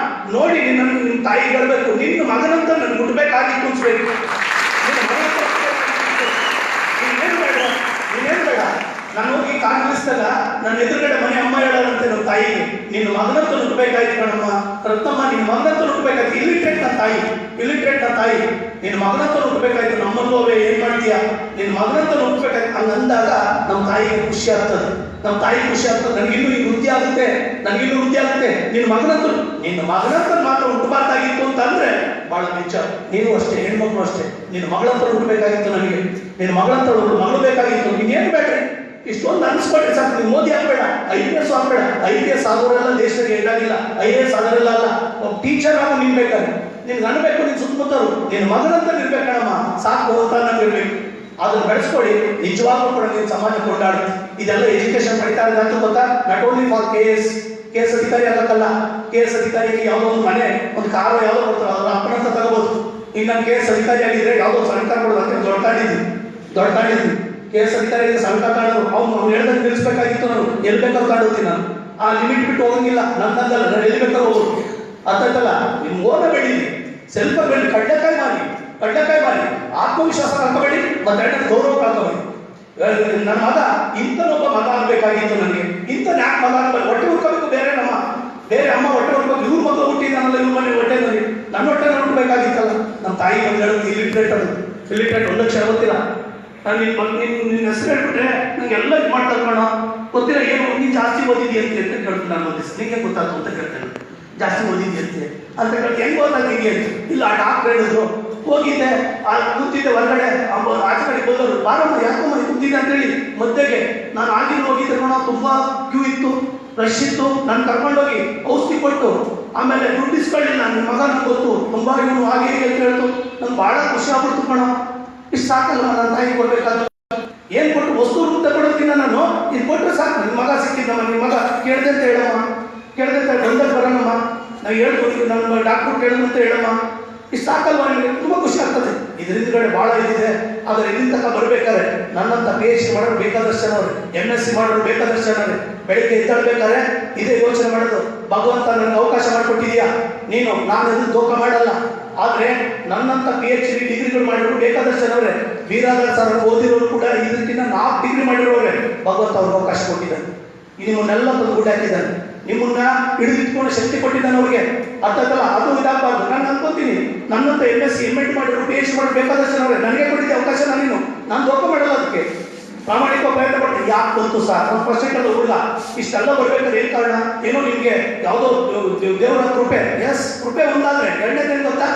ನೋಡಿ ನಿಮ್ಮ ತಾಯಿ ಹೇಳ್ಬೇಕು, ನಿನ್ನ ಮಗನಂತ ನನ್ ಮುಟ್ಬೇಕಾಗಿತ್ತು ಅನ್ಸ್ಬೇಕು. ನೀನೇನು ಬೇಡ, ನಾನು ಹೋಗಿ ಕಾಂಗ್ರೆಸ್ದಾಗ ನನ್ನ ಎದುರುಗಡೆ ಮನೆ ಅಮ್ಮ ಹೇಳೋದಂತೆ ನಮ್ಮ ತಾಯಿಗೆ, ನಿನ್ನ ಮಗನಂತ ನುಗ್ಬೇಕಾಯ್ತು ಕಣಮ್ಮ ರತ್ನಮ್ಮ, ನಿನ್ನ ಮಗನಂತ ನುಗ್ಬೇಕಾಯ್ತು. ಇಲ್ಲಿಟ್ರೇಟ್ ನನ್ನ ತಾಯಿ, ನಿನ್ನ ಮಗನಂತ ನುಗ್ಬೇಕಾಯ್ತು. ನಮ್ಮಲ್ಲೂ ಏನ್ ಮಾಡ್ತೀಯಾ, ನಿನ್ನ ಮಗನಂತ ನುಗ್ಬೇಕಾಯ್ತು. ಹಂಗಂದಾಗ ನಮ್ಮ ತಾಯಿಗೆ ಖುಷಿ ಆಗ್ತದೆ. ನನಗಿನ್ನೂ ಈ ವೃದ್ಧಿ ಆಗುತ್ತೆ. ನಿನ್ನ ಮಗನಂತ ಮಾತ್ರ ಹುಟ್ಟಬಾರ್ದಾಗಿತ್ತು ಅಂತ ಅಂದ್ರೆ ಬಹಳ ನಿಜ. ನೀನು ಅಷ್ಟೇ, ಹೆಣ್ಮಕ್ಳು ಅಷ್ಟೇ. ನಿನ್ನ ಮಗಳಂತ ಹುಟ್ಟಬೇಕಾಗಿತ್ತು ನನಗೆ, ನಿನ್ನ ಮಗಳು ಬೇಕಾಗಿತ್ತು. ನೀನೇನು ಬೇಡ್ರಿ, ಇಷ್ಟೊಂದು ಅನ್ಸ್ಕೊಟ್ರೆ ಸಾಕು. ನೀವು ಮೋದಿ ಆಗ್ಬೇಡ, IPS ಆಗ್ಬೇಡ. IPS ಆಗೋರೆಲ್ಲ ದೇಶಕ್ಕೆ ಏನಾಗಿಲ್ಲ, IAS ಆಗೋರೆಲ್ಲ ಅಲ್ಲ. ಟೀಚರ್ ಆಗೋ ನೀನ್ ಬೇಕಾದ್ರೆ, ನಿನ್ಗೆ ಅನ್ಬೇಕು, ನಿನ್ ಸುತ್ತಮುತ್ತರು ನಿನ್ನ ಮಗನಂತ ಇರ್ಬೇಕಣಮ್ಮ, ಸಾಕು ಅಂತ ನಂಗಿರ್ಬೇಕು. ಅದನ್ನ ಬೆಳೆಸ್ಕೊಡಿ. ನಿಜವಾಗ್ಲೂ ಕೂಡ ನೀನು ಸಮಾಜ ಕೊಂಡಾಡುತ್ತೆ. ಇದೆಲ್ಲ ಎಜುಕೇಶನ್ ಪಡಿತಾ ಇದೆ ಅಂತ ಗೊತ್ತಾ. ನಾಟ್ ಓನ್ಲಿ ಫಾರ್ KS ಅಧಿಕಾರಿ ಆಗಕ್ಕಲ್ಲ. KS ಅಧಿಕಾರಿಗೆ ಯಾವುದೋ ಒಂದು ಮನೆ, ಒಂದು ಕಾರು ಯಾವುದೋ ಕೊಡ್ತಾರೆ, ಅದ್ರ ಅಪ್ಪನಂತ ತಗೋಬಹುದು. ಈಗ ನಾನು KS ಅಧಿಕಾರಿ ಆಗಿದ್ರೆ ಯಾವುದೋ ಸರ್ಕಾರ ಕೊಡೋದಂತೆ ದೊಡ್ಡ ಕಾಣಿದ್ವಿ. KS ಅಧಿಕಾರಿಗೆ ಸರ್ಕಾರ ಕಾಣೋರು ಅವ್ನು ಹೇಳ್ದಂಗೆ ನಿಲ್ಲಿಸ್ಬೇಕಾಗಿತ್ತು. ನಾನು ಎಲ್ಲಿ ಬೇಕಾದ್ರೂ ಕಾಣುತ್ತೀನಿ. ನಾನು ಆ ಲಿಮಿಟ್ ಬಿಟ್ಟು ಹೋಗಂಗಿಲ್ಲ. ನನ್ನದಲ್ಲ, ನಾನು ಎಲ್ಲಿ ಬೇಕಾದ್ರೂ ಹೋಗೋದು. ಅರ್ಥ ಆಯ್ತಲ್ಲ? ನಿಮ್ಮ ಓದ ಬೆಳೀಲಿ, ಸೆಲ್ಫ ಬೆಳಿ, ಕಡ್ಲೆಕಾಯಿ ಮಾಡಿ ಆತ್ಮವಿಶ್ವಾಸ ಕಳ್ಕೊಬೇಡಿ, ಮತ್ತೆ ಗೌರವ ಕಳ್ಕೊಬೇಡಿ. ನನ್ನ ಮಗ ಇಂಥನೊಬ್ಬ ಮಗ ಆಗ್ಬೇಕಾಗಿತ್ತು ನನಗೆ, ಇಂಥನ ಯಾಕೆ ಮಗ ಆಗ್ಬೇಕು? ಹೊಟ್ಟೆ ಹುಡ್ಕೋಬೇಕು, ಬೇರೆ ಅಮ್ಮ ಹೊಟ್ಟೆ ಹುಡ್ಕೋಬೇಕು. ಇವ್ರ ಮಗ ಹುಟ್ಟಿದಾನಲ್ಲ, ಇವ್ರ ಮನೆ ಹೊಟ್ಟೆನಲ್ಲಿ ನನ್ನ ಹೊಟ್ಟೆ ಹುಟ್ಟಬೇಕಾಗಿತ್ತಲ್ಲ. ನಮ್ಮ ತಾಯಿ ಬಂದು ಹೇಳೋದು ಇಲಿಟ್ರೇಟ್, ಅದು ಇಲಿಟ್ರೇಟ್ 1 ಲಕ್ಷ ಗೊತ್ತಿಲ್ಲ. ನಾನು ನಿನ್ನ ಹೆಸರು ಹೇಳ್ಬಿಟ್ರೆ ನಂಗೆಲ್ಲ ಇದು ಮಾಡ್ತಾರೆ ಕಣ, ಗೊತ್ತಿಲ್ಲ ಏನು ನೀನು ಜಾಸ್ತಿ ಓದಿದ್ಯಾ ಅಂತ ಕೇಳ್ತೀನಿ. ನಾನು ಓದಿಸ್ ನಿಂಗೆ ಗೊತ್ತಾಯ್ತು ಅಂತ ಕೇಳ್ತೇನೆ, ಜಾಸ್ತಿ ಓದಿದ್ಯಂತೆ ಅಂತ ಕೇಳ್ತೀನಿ. ಹೆಂಗೆ ಓದಾಗಿದೆಯಾ ಅಂತ. ಇಲ್ಲ ಆ ಡಾಕ್ಟರ್ ಹೇಳಿದ್ರು, ಹೋಗಿದ್ದೆ ಕೂತಿದ್ದೆ ಹೊರಗಡೆ, ಆಚೆ ಕಡೆ ಹೋದವರು ಬಾರಮ್ಮ ಯಾಕಮ್ಮ ಕೂತಿದ್ದೆ ಅಂತೇಳಿ ಮದ್ದೆಗೆ ನಾನು ಆಗಿನ ಹೋಗಿದ್ದೆ ಕಣ, ತುಂಬಾ ಕ್ಯೂ ಇತ್ತು, ರಶ್ ಇತ್ತು. ನಾನು ಕರ್ಕೊಂಡೋಗಿ ಔಷಧಿ ಕೊಟ್ಟು ಆಮೇಲೆ ದುಡ್ಡು ಇಸ್ಕೊಳ್ಳಿಲ್ಲ. ನನ್ನ ಮಗ ನಂಗೆ ಗೊತ್ತು ತುಂಬಾ ಇವನು ಹಾಗೆ ಹೀಗೆ ಅಂತ ಹೇಳ್ತು. ನಂಗೆ ಬಹಳ ಖುಷಿ ಆಗ್ಬಿಡ್ತು ಕಣ. ಇಷ್ಟು ಸಾಕಲ್ಲ ನನ್ನ ತಾಯಿ ಕೊಡ್ಬೇಕಾದ್ರೆ ಏನ್ ಕೊಟ್ಟು ವಸ್ತು ರೂಪ ತಗೊಳೋದ್ಕಿಂತ ನಾನು ಇದು ಕೊಟ್ಟರೆ ಸಾಕು. ನಿನ್ನ ಮಗ ಸಿಕ್ಕಿದ್ದಮ್ಮ, ನಿಮ್ಮ ಮಗ ಕೇಳ್ದೆ ಅಂತ ಹೇಳಮ್ಮ, ಕೇಳ್ದೆ ಅಂತ ಬಂದಾಗ ಬರೋಣಮ್ಮ, ನಾವು ಹೇಳ್ಬೋದು ನಮ್ಮ ಡಾಕ್ಟರ್ ಕೇಳಿದ್ರು ಅಂತ ಹೇಳಮ್ಮ. ಇಷ್ಟು ಸಾಕಲ್ವ ನಿಮಗೆ? ತುಂಬ ಖುಷಿ ಆಗ್ತದೆ. ಇದರಿಂದ ಭಾಳ ಇದಿದೆ. ಆದರೆ ಇಲ್ಲಿ ತನಕ ಬರ್ಬೇಕಾದ್ರೆ ನನ್ನಂತ PhD ಮಾಡೋರು ಬೇಕಾದಷ್ಟು ಜನ ಅವ್ರೆ, MSc ಮಾಡೋರು ಬೇಕಾದಷ್ಟು ಜನ ಅವ್ರೆ. ಬೆಳಿಗ್ಗೆ ಎದ್ದಾಡ್ಬೇಕಾದ್ರೆ ಇದೇ ಯೋಚನೆ ಮಾಡೋದು, ಭಗವಂತ ನನಗೆ ಅವಕಾಶ ಮಾಡಿಕೊಟ್ಟಿದ್ಯಾ ನೀನು, ನಾನು ಇದನ್ನು ದೋಖ ಮಾಡಲ್ಲ. ಆದರೆ ನನ್ನಂತ PhD ಡಿಗ್ರಿಗಳು ಮಾಡಿರೋರು ಬೇಕಾದಷ್ಟು ಜನ ಅವ್ರೆ. ವೀರಾಧರ್ ಸರ್ ಓದಿರೋರು ಕೂಡ ಇದಕ್ಕಿಂತ 4 ಡಿಗ್ರಿ ಮಾಡಿರೋರೆ. ಭಗವಂತ ಅವ್ರಿಗೆ ಅವಕಾಶ ಕೊಟ್ಟಿದ್ದಾನೆ. ನಿಮ್ಮನ್ನೆಲ್ಲ ತಂದು ಗುಡ್ ಹಾಕಿದ್ದಾನೆ, ನಿಮ್ಮನ್ನ ಹಿಡಿದಿಟ್ಕೊಂಡು ಶಕ್ತಿ ಕೊಟ್ಟಿದ್ದಾನೆ ಅವ್ರಿಗೆ. ಅರ್ಥ ಆಯ್ತಲ್ಲ? ಅದು ಇದಾಗಬಾರ್ದು. ನಾನು ಅನ್ಕೋತೀನಿ, ನನ್ನಂತ MSc MD ಮಾಡಿದ್ರು PhD ಮಾಡೋರು ಬೇಕಾದಷ್ಟು ಜನ ಅವ್ರೆ. ನನಗೆ ಕೊಟ್ಟಿದ್ದೆ ಅವಕಾಶ, ನಾನು ದೋಖ ಮಾಡಲ್ಲ. ಅದಕ್ಕೆ ಪ್ರಾಮಾಣಿಕ ಪ್ರಯತ್ನ ಪಟ್ಟು ಯಾಕೆ ಬಂತು ಸರ್? ನಮ್ಮ ಪರ್ಸೆಂಟಲ್ಲಿ ಹುಡುಗ ಇಷ್ಟೆಲ್ಲ ಬರ್ಬೇಕಾದ್ರೆ ಏನು ಕಾರಣ? ಏನೋ ನಿಮಗೆ ಯಾವುದೋ ದೇವರ ಕೃಪೆ. ಎಸ್, ಕೃಪೆ ಒಂದಾದ್ರೆ ಎರಡನೇದೇನು ಗೊತ್ತಾ?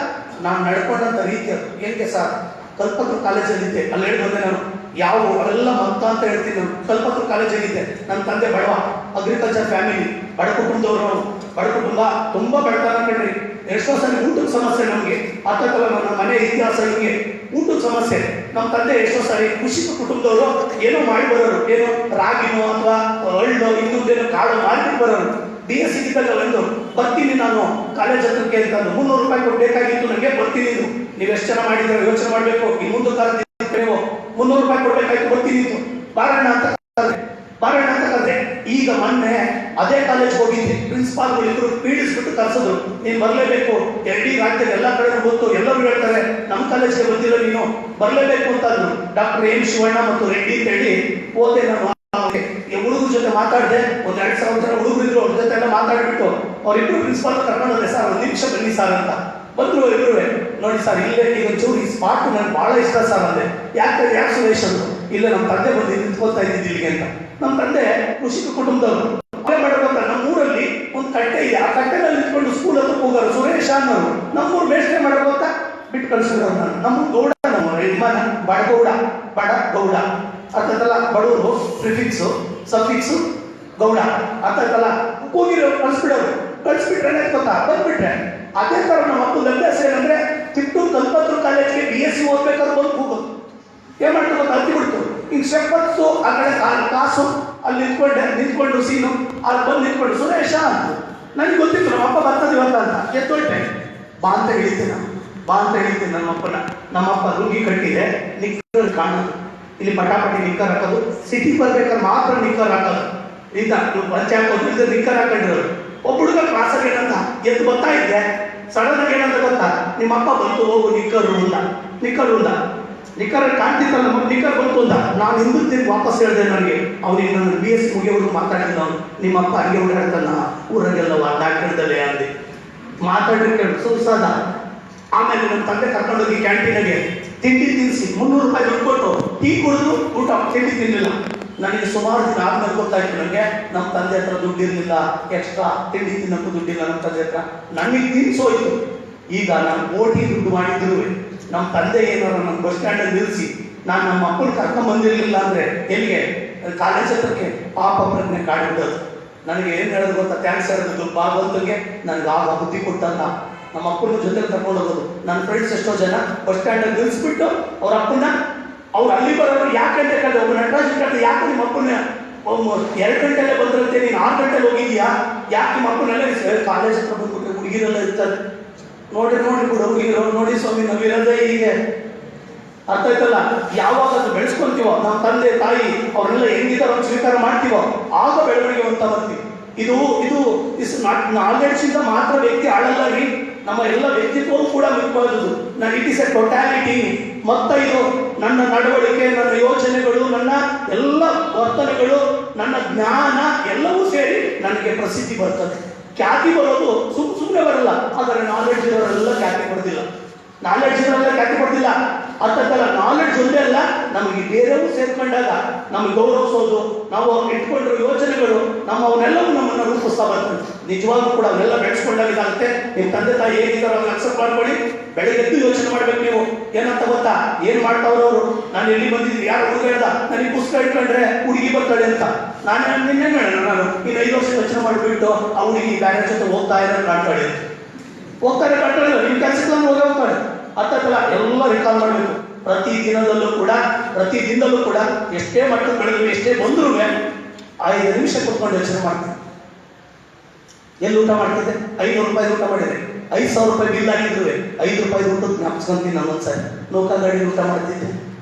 ನಾನು ನಡ್ಕೊಂಡಂಥ ರೀತಿ. ಅದು ಏನಕ್ಕೆ ಸರ್? ಕಲ್ಪತರು ಕಾಲೇಜಲ್ಲಿದ್ದೆ, ಅಲ್ಲಿ ಹೇಳಿ ಬಂದೆ ನಾನು. ಯಾವ ಅವೆಲ್ಲ ಮಂತ ಅಂತ ಹೇಳ್ತೀನಿ ನಾನು. ಕಲ್ಪತರು ಕಾಲೇಜಲ್ಲಿದ್ದೆ. ನನ್ನ ತಂದೆ ಬಡವ, ಅಗ್ರಿಕಲ್ಚರ್ ಫ್ಯಾಮಿಲಿ, ಬಡ ಕುಟುಂಬದವರು ನಾವು. ಬಡ ಕುಟುಂಬ, ತುಂಬ ಬಡತನ ಕಣ್ರಿ. ಎಷ್ಟೋ ಸಲ ಊಟದ ಸಮಸ್ಯೆ ನಮಗೆ. ಅಥವಾ ನನ್ನ ಮನೆ ಇತಿಹಾಸ ಹಿಂಗೆ ಊಟದ ಸಮಸ್ಯೆ. ನಮ್ಮ ತಂದೆ ಎಷ್ಟೋ ಸಾರಿ ಕೃಷಿಕ ಕುಟುಂಬದವರು ಏನೋ ಮಾಡಿ ಬರೋರು, ಏನೋ ರಾಗಿನೋ ಅಥವಾ ಹಣ್ಣು ಇನ್ನೊಂದೇನೋ ಕಾಳು ಮಾರ್ಬಿಟ್ಟು ಬರೋರು. BSc ಇದ್ದಾಗ ಒಂದು ಬರ್ತೀನಿ ನಾನು ಕಾಲೇಜ್ ಹತ್ರಕ್ಕೆ ಅಂತ 300 ರೂಪಾಯಿ ಕೊಟ್ಟು ಬೇಕಾಗಿತ್ತು ನನಗೆ. ಬರ್ತೀನಿ, ನೀವು ಎಷ್ಟು ಜನ ಮಾಡಿದ್ರೆ ಯೋಚನೆ ಮಾಡಬೇಕು. ಈ ಮುಂದೆ ಕಾಲ ನೀವು 300 ರೂಪಾಯಿ ಕೊಡ್ಬೇಕಾಯ್ತು, ಬರ್ತೀನಿ ಬಾರಣ್ಣ ಅಂತ ಕರೆದೆ. ಈಗ ಮೊನ್ನೆ ಅದೇ ಕಾಲೇಜ್ ಹೋಗಿದ್ದೆ, ಪ್ರಿನ್ಸಿಪಾಲ್ಗಳು ಇದ್ರು ಪೀಡಿಸ್ಬಿಟ್ಟು ಕರ್ಸಿದ್ರು, ನೀನು ಬರಲೇಬೇಕು. ಇಡೀ ರಾಜ್ಯದ ಎಲ್ಲ ಕಡೆ ಗೊತ್ತು, ಎಲ್ಲರೂ ಹೇಳ್ತಾರೆ ನಮ್ಮ ಕಾಲೇಜ್ಗೆ ಬಂದಿಲ್ಲ ನೀನು ಬರಲೇಬೇಕು ಅಂತ. ಡಾಕ್ಟರ್ M ಶಿವಣ್ಣ ಮತ್ತು ರೆಡ್ಡಿ ಅಂತ ಹೇಳಿ ಹೋದೆ ನಾನು. ಹುಡುಗರ ಜೊತೆ ಮಾತಾಡಿದೆ, 2,000 ಜನ ಹುಡುಗರು ಇದ್ರು, ಅವ್ರ ಜೊತೆ ಎಲ್ಲ ಮಾತಾಡ್ಬಿಟ್ಟು ಅವ್ರಿಬ್ರು ಪ್ರಿನ್ಸಿಪಾಲ್ ಕರ್ಕೊಂಡು ಹೋದೆ. ಸರ್ 1 ನಿಮಿಷ ಬನ್ನಿ ಸರ್ ಅಂತ ಬಂದ್ರು ಇಬ್ರು. ನೋಡಿ ಸರ್, ಇಲ್ಲೇ ಈಗ ಚೂರು ಈ ಸ್ಪಾಟ್ ನನಗೆ ಬಹಳ ಇಷ್ಟ ಸರ್ ಅಂದೆ. ಯಾಕೆ ಸುರೇಶ್ ಅಂದ್ರು. ಇಲ್ಲ ನಮ್ಮ ತಂದೆ ಬಂದು ನಿಂತ್ಕೊಳ್ತಾ ಇದ್ದಿದ್ದು ಇಲ್ಲಿಗೆ ಅಂತ. ನಮ್ಮ ತಂದೆ ಕೃಷಿಕ ಕುಟುಂಬದವರು. ಅದೇ ಮಾಡಬೇಕ, ನಮ್ಮೂರಲ್ಲಿ ಒಂದು ಕಟ್ಟೆ ಇದೆ, ಆ ಕಟ್ಟೆನಲ್ಲಿ ನಿಂತ್ಕೊಂಡು ಸ್ಕೂಲ್ ಹತ್ರ ಹೋಗೋರು ಸುರೇಶ ಅನ್ನೋರು. ನಮ್ಮೂರು ಮೇಷ್ಟ್ರೆ ಮಾಡಬೇಕ ಬಿಟ್ಟು ಕಳಿಸಿದ್ರು ನಾನು. ನಮ್ಮ ಗೌಡ, ನಮ್ಮ ಯಜಮಾನ ಬಡ ಗೌಡ. ಅರ್ಥಲ್ಲ? ಬಡವರು ಪ್ರಿಫಿಕ್ಸು ಸಫಿಕ್ಸು ಗೌಡ. ಅರ್ಥಲ್ಲ? ಹೋಗಿರೋ ಕಳಿಸ್ಬಿಟ್ರೆ ಏನಾಯ್ತು ಗೊತ್ತಾ? ಬಂದ್ಬಿಟ್ರೆ ಅದೇ ಥರ ನಮ್ಮ ಅಪ್ಪನ ಅಭ್ಯಾಸ ಏನಂದ್ರೆ, ತಿಟ್ಟೂರು ಕಲ್ಪತರು ಕಾಲೇಜ್ಗೆ BSc ಓದ್ಬೇಕಾದ್ರೆ ಬಂದು ಹೋಗೋದು. ಏನ್ ಮಾಡ್ತು ಗೊತ್ತಾ? ಹತ್ತಿ ಬಿಡ್ತು. ಹಿಂಗೆ ಸ್ಟೆಪ್ಪತ್ತು ಆ ಕಡೆ ಕಾಸು ಅಲ್ಲಿ ನಿಂತ್ಕೊಂಡು ಸೀನು ಅಲ್ಲಿ ಬಂದು ನಿಂತ್ಕೊಂಡು ಸುರೇಶ ಅಂತ. ನನಗೆ ಗೊತ್ತಿತ್ತು ನಮ್ಮ ಅಪ್ಪ ಬರ್ತದೆ ಇವತ್ತ ಅಂತ. ಎತ್ತೊಳ್ಟೆ ಬಾ ಅಂತ ಹೇಳ್ತೀನಿ ನಮ್ಮಪ್ಪ ರುಂಗಿ ಕಟ್ಟಿದೆ, ನಿಕ್ಕರ್ ಕಾಣೋದು. ಇಲ್ಲಿ ಪಟಾಪಟಿ ನಿಕ್ಕರ್ ಹಾಕೋದು, ಸಿಟಿ ಬರ್ಬೇಕಾದ್ರೆ ಮಾತ್ರ ನಿಕ್ಕರ್ ಹಾಕೋದು. ಇಲ್ಲ ಪಂಚೆ ಹಾಕೋದು, ಇಲ್ಲ ನಿಕ್ಕರ್ ಹಾಕೊಂಡಿರೋದು. ಒಬ್ಬ ಹುಡುಗ ಕ್ಲಾಸಲ್ಲಿ ಏನಂತ ಎದ್ದು ಬರ್ತಾ ಇದ್ದೆ, ಸಡನ್ ಆಗಿ ಏನಂತ ಗೊತ್ತಾ? ನಿಮ್ಮ ಅಪ್ಪ ಬಂತು, ಹೋಗು ನಿಕ್ಕರು ಇಲ್ಲ ನಿಕ್ಕರಲ್ಲಿ ಕಾಣ್ತಿತ್ತಲ್ಲ, ನಿಕ್ಕರ್ ಬಂತು ಅಂತ. ನಾನು ಹಿಂದಕ್ಕೆ ವಾಪಸ್ ಹೇಳಿದೆ. ನನಗೆ ಅವ್ನಿಗೆ ನನ್ನ BSc ಮುಗಿಯೋರು ಮಾತಾಡಿದ ಅವನು, ನಿಮ್ಮ ಅಪ್ಪ ಹಂಗೆ ಓಡಾಡ್ತಾನ ಊರಾಗೆಲ್ಲವ ಡಾಕ್ಟರ್ದಲ್ಲೇ ಅಂದೆ. ಮಾತಾಡಿದ್ರೆ ಸುಸಾದ. ಆಮೇಲೆ ನನ್ನ ತಂದೆ ಕರ್ಕೊಂಡೋಗಿ ಕ್ಯಾಂಟೀನಿಗೆ ತಿಂಡಿ ತಿನ್ನಿಸಿ 300 ರೂಪಾಯಿ ದುಡ್ಡು ಕೊಟ್ಟು ಟೀ ಕುಡಿದ್ರು, ಊಟ ತಿಂಡಿ ತಿನ್ನಲಿಲ್ಲ. ನನಗೆ ಸುಮಾರು ದಿನ ಆದ್ಮೇಲೆ ಗೊತ್ತಾಯ್ತು ನನಗೆ ನಮ್ಮ ತಂದೆ ಹತ್ರ ದುಡ್ಡಿರಲಿಲ್ಲ, ಎಕ್ಸ್ಟ್ರಾ ತಿಂಡಿ ತಿನ್ನಕ್ಕೂ ದುಡ್ಡಿಲ್ಲ ನಮ್ಮ ತಂದೆ ಹತ್ರ. ನನಗೆ ತಿನ್ಸೋಯ್ತು. ಈಗ ನಾನು ಕೋಟಿ ದುಡ್ಡು ಮಾಡಿದ್ರು ನಮ್ಮ ತಂದೆ ಏನಾರು ನಮ್ಮ ಬಸ್ ಸ್ಟ್ಯಾಂಡಲ್ಲಿ ನಿಲ್ಲಿಸಿ ನಾನು ನಮ್ಮ ಅಪ್ಪನ ಕರ್ಕೊಂಡ್ ಬಂದಿರಲಿಲ್ಲ ಅಂದ್ರೆ ಎಲ್ಲಿಗೆ? ಕಾಲೇಜ್ ಹತ್ರಕ್ಕೆ. ಪಾಪ ಪ್ರಜ್ಞೆ ಕಾಡ್ಬಿಡೋದು. ನನಗೆ ಏನು ಹೇಳೋದು ಗೊತ್ತಾ? ಥ್ಯಾಂಕ್ಸ್ ಹೇಳೋದು ಭಾಗವಂತಗೆ. ನನಗೆ ಆಗ ಬುದ್ಧಿ ಕೊಟ್ಟಂತ ನಮ್ಮ ಅಪ್ಪನ ಜೊತೆ ಕರ್ಕೊಂಡು ಹೋಗೋದು. ನನ್ನ ಫ್ರೆಂಡ್ಸ್ ಎಷ್ಟೋ ಜನ ಬಸ್ ಸ್ಟ್ಯಾಂಡಲ್ಲಿ ನಿಲ್ಲಿಸ್ಬಿಟ್ಟು ಅವ್ರ ಅಪ್ಪನ ಅವ್ರು ಅಲ್ಲಿ ಬರೋರು ಯಾಕಂತ ಕೇಳಿದೆ. ಒಬ್ಬ ನಟರಾಜ್ ಕೇಳಿದೆ, ಯಾಕೆ ನಿಮ್ಮ ಅಪ್ಪನ 2 ಗಂಟೆಲ್ಲೇ ಬಂದ್ರಂತೆ, ನೀನು 6 ಗಂಟೆಲಿ ಹೋಗಿದ್ಯಾ, ಯಾಕೆ ನಿಮ್ಮ ಅಪ್ಪನಲ್ಲೇ ಕಾಲೇಜ್ ಹತ್ರ ಬಂದ್ಬಿಟ್ಟು ಹುಡುಗಿರೆಲ್ಲ ಇರ್ತಾರೆ. ನೋಡಿ ಬಿಡು ಹುಡುಗಿರು, ನೋಡಿ ಸ್ವಾಮಿ ನಾವಿರೋದೇ ಹೀಗೆ. ಅರ್ಥ ಆಯ್ತಲ್ಲ? ಯಾವಾಗ ಅದು ಬೆಳೆಸ್ಕೊಂತೀವೋ, ನಮ್ಮ ತಂದೆ ತಾಯಿ ಅವರೆಲ್ಲ ಹೆಂಗಿದಾರೋ ಸ್ವೀಕಾರ ಮಾಡ್ತೀವೋ, ಆಗ ಬೆಳವಣಿಗೆ ಅಂತ ಬರ್ತೀವಿ. ಇದು ಇದು ಇಸ್ ನಾಟ್ ನಾಲೆಡ್ಜ್ ಇಂದ ಮಾತ್ರ ವ್ಯಕ್ತಿ ಆಳಲ್ಲ ರೀ, ನಮ್ಮ ಎಲ್ಲ ವ್ಯಕ್ತಿತ್ವವು ಕೂಡ ಮುಖ್ಯವಾದದ್ದು. ನಾನು ಇಟ್ ಇಸ್ ಎ ಟೋಟ್ಯಾಲಿಟಿ. ಮತ್ತು ಇದು ನನ್ನ ನಡವಳಿಕೆ, ನನ್ನ ಯೋಚನೆಗಳು, ನನ್ನ ಎಲ್ಲ ವರ್ತನೆಗಳು, ನನ್ನ ಜ್ಞಾನ ಎಲ್ಲವೂ ಸೇರಿ ನನಗೆ ಪ್ರಸಿದ್ಧಿ ಬರ್ತದೆ. ಖ್ಯಾತಿ ಬರೋದು ಸುಮ್ಮನೆ ಬರಲ್ಲ. ಆದರೆ ನಾಲೆಡ್ಜ್ ಇರೋರೆಲ್ಲ ಖ್ಯಾತಿ ಪಡೆದಿಲ್ಲ, ನಾಲೆಡ್ಜ್ ಇರೋರೆಲ್ಲ ಖ್ಯಾತಿ ಪಡೆದಿಲ್ಲ. ಅಂತಕ್ಕಲ್ಲ ನಾಲೆಡ್ಜ್ ಒಂದೇ ಅಲ್ಲ, ನಮಗೆ ಬೇರೆಯೂ ಸೇರ್ಕೊಂಡಾಗ ನಮಗೆ ಗೌರವಿಸೋದು, ನಾವು ಅವ್ರಿಗೆ ಇಟ್ಕೊಂಡಿರೋ ಯೋಚನೆಗಳು ಅವನ್ನೆಲ್ಲವೂ ನಮ್ಮನ್ನು ರೂಪಿಸ್ತಾ ಬರ್ತದೆ. ನಿಜವಾಗ್ಲೂ ಕೂಡ ಅವನ್ನೆಲ್ಲ ಬೆಳೆಸ್ಕೊಂಡಾಗ ಇದಾಗುತ್ತೆ. ನಿಮ್ಮ ತಂದೆ ತಾಯಿ ಹೇಗಿದ್ದಾರೋ ಅವ್ರನ್ನ ಅಕ್ಸೆಪ್ಟ್ ಮಾಡ್ಕೊಳ್ಳಿ. ಬೆಳಗ್ಗೆ ಎದ್ದು ಯೋಚನೆ ಮಾಡ್ಬೇಕು ನೀವು. ಏನಂತ ಗೊತ್ತಾ, ಏನು ಮಾಡ್ತಾವ್ರು ಅವರು, ನಾನು ಎಲ್ಲಿ ಬಂದಿದ್ದೀನಿ, ಯಾರು ಹುಡುಗ ಹೇಳ್ದ ನನಗೆ ಪುಸ್ತಕ ಇಟ್ಕೊಂಡ್ರೆ ಹುಡುಗಿ ಬರ್ತಾಳೆ ಅಂತ. ನಾನು ನಿನ್ನೆ ಹೇಳೋಣ, ನಾನು ಇನ್ನು 5 ವರ್ಷ ಯೋಚನೆ ಮಾಡಿಬಿಟ್ಟು ಆ ಹುಡುಗಿ ಬ್ಯಾರೆ ಜೊತೆ ಹೋಗ್ತಾ ಇರೋದು ಕಾಣ್ತಾಳೆ, ಹೋಗ್ತಾರೆ ಕಾಣ್ತಾಳೆ, ನಿಮ್ಮ ಕೆಲಸಕ್ಕೆ ಹೋಗ್ತಾಳೆ. ಅರ್ಥಕ್ಕಲ್ಲ, ಎಲ್ಲ ರಿಕಾಲ್ ಮಾಡಬೇಕು. ಪ್ರತಿ ದಿನದಲ್ಲೂ ಕೂಡ ಎಷ್ಟೇ ಮಟ್ಟಕ್ಕೆ ಬೆಳೆದ್ರು, ಎಷ್ಟೇ ಬಂದರೂ 5 ನಿಮಿಷ ಕೂತ್ಕೊಂಡು ಯೋಚನೆ ಮಾಡ್ತೀನಿ. ಎಲ್ಲಿ ಊಟ ಮಾಡ್ತಿದ್ದೆ, 500 ರೂಪಾಯಿ ಊಟ ಮಾಡಿದೆ, 5,000 ರೂಪಾಯಿ ಬಿಲ್ ಆಗಿದ್ರು 5 ರೂಪಾಯಿ ಊಟ ಜ್ಞಾಪಿಸ್ಕೊಂತೀನಿ. ನಾನು ಒಂದ್ಸರಿ ನೌಕಾ ಗಾಡಿ ಊಟ ಮಾಡ್ತಿದ್ದೆ,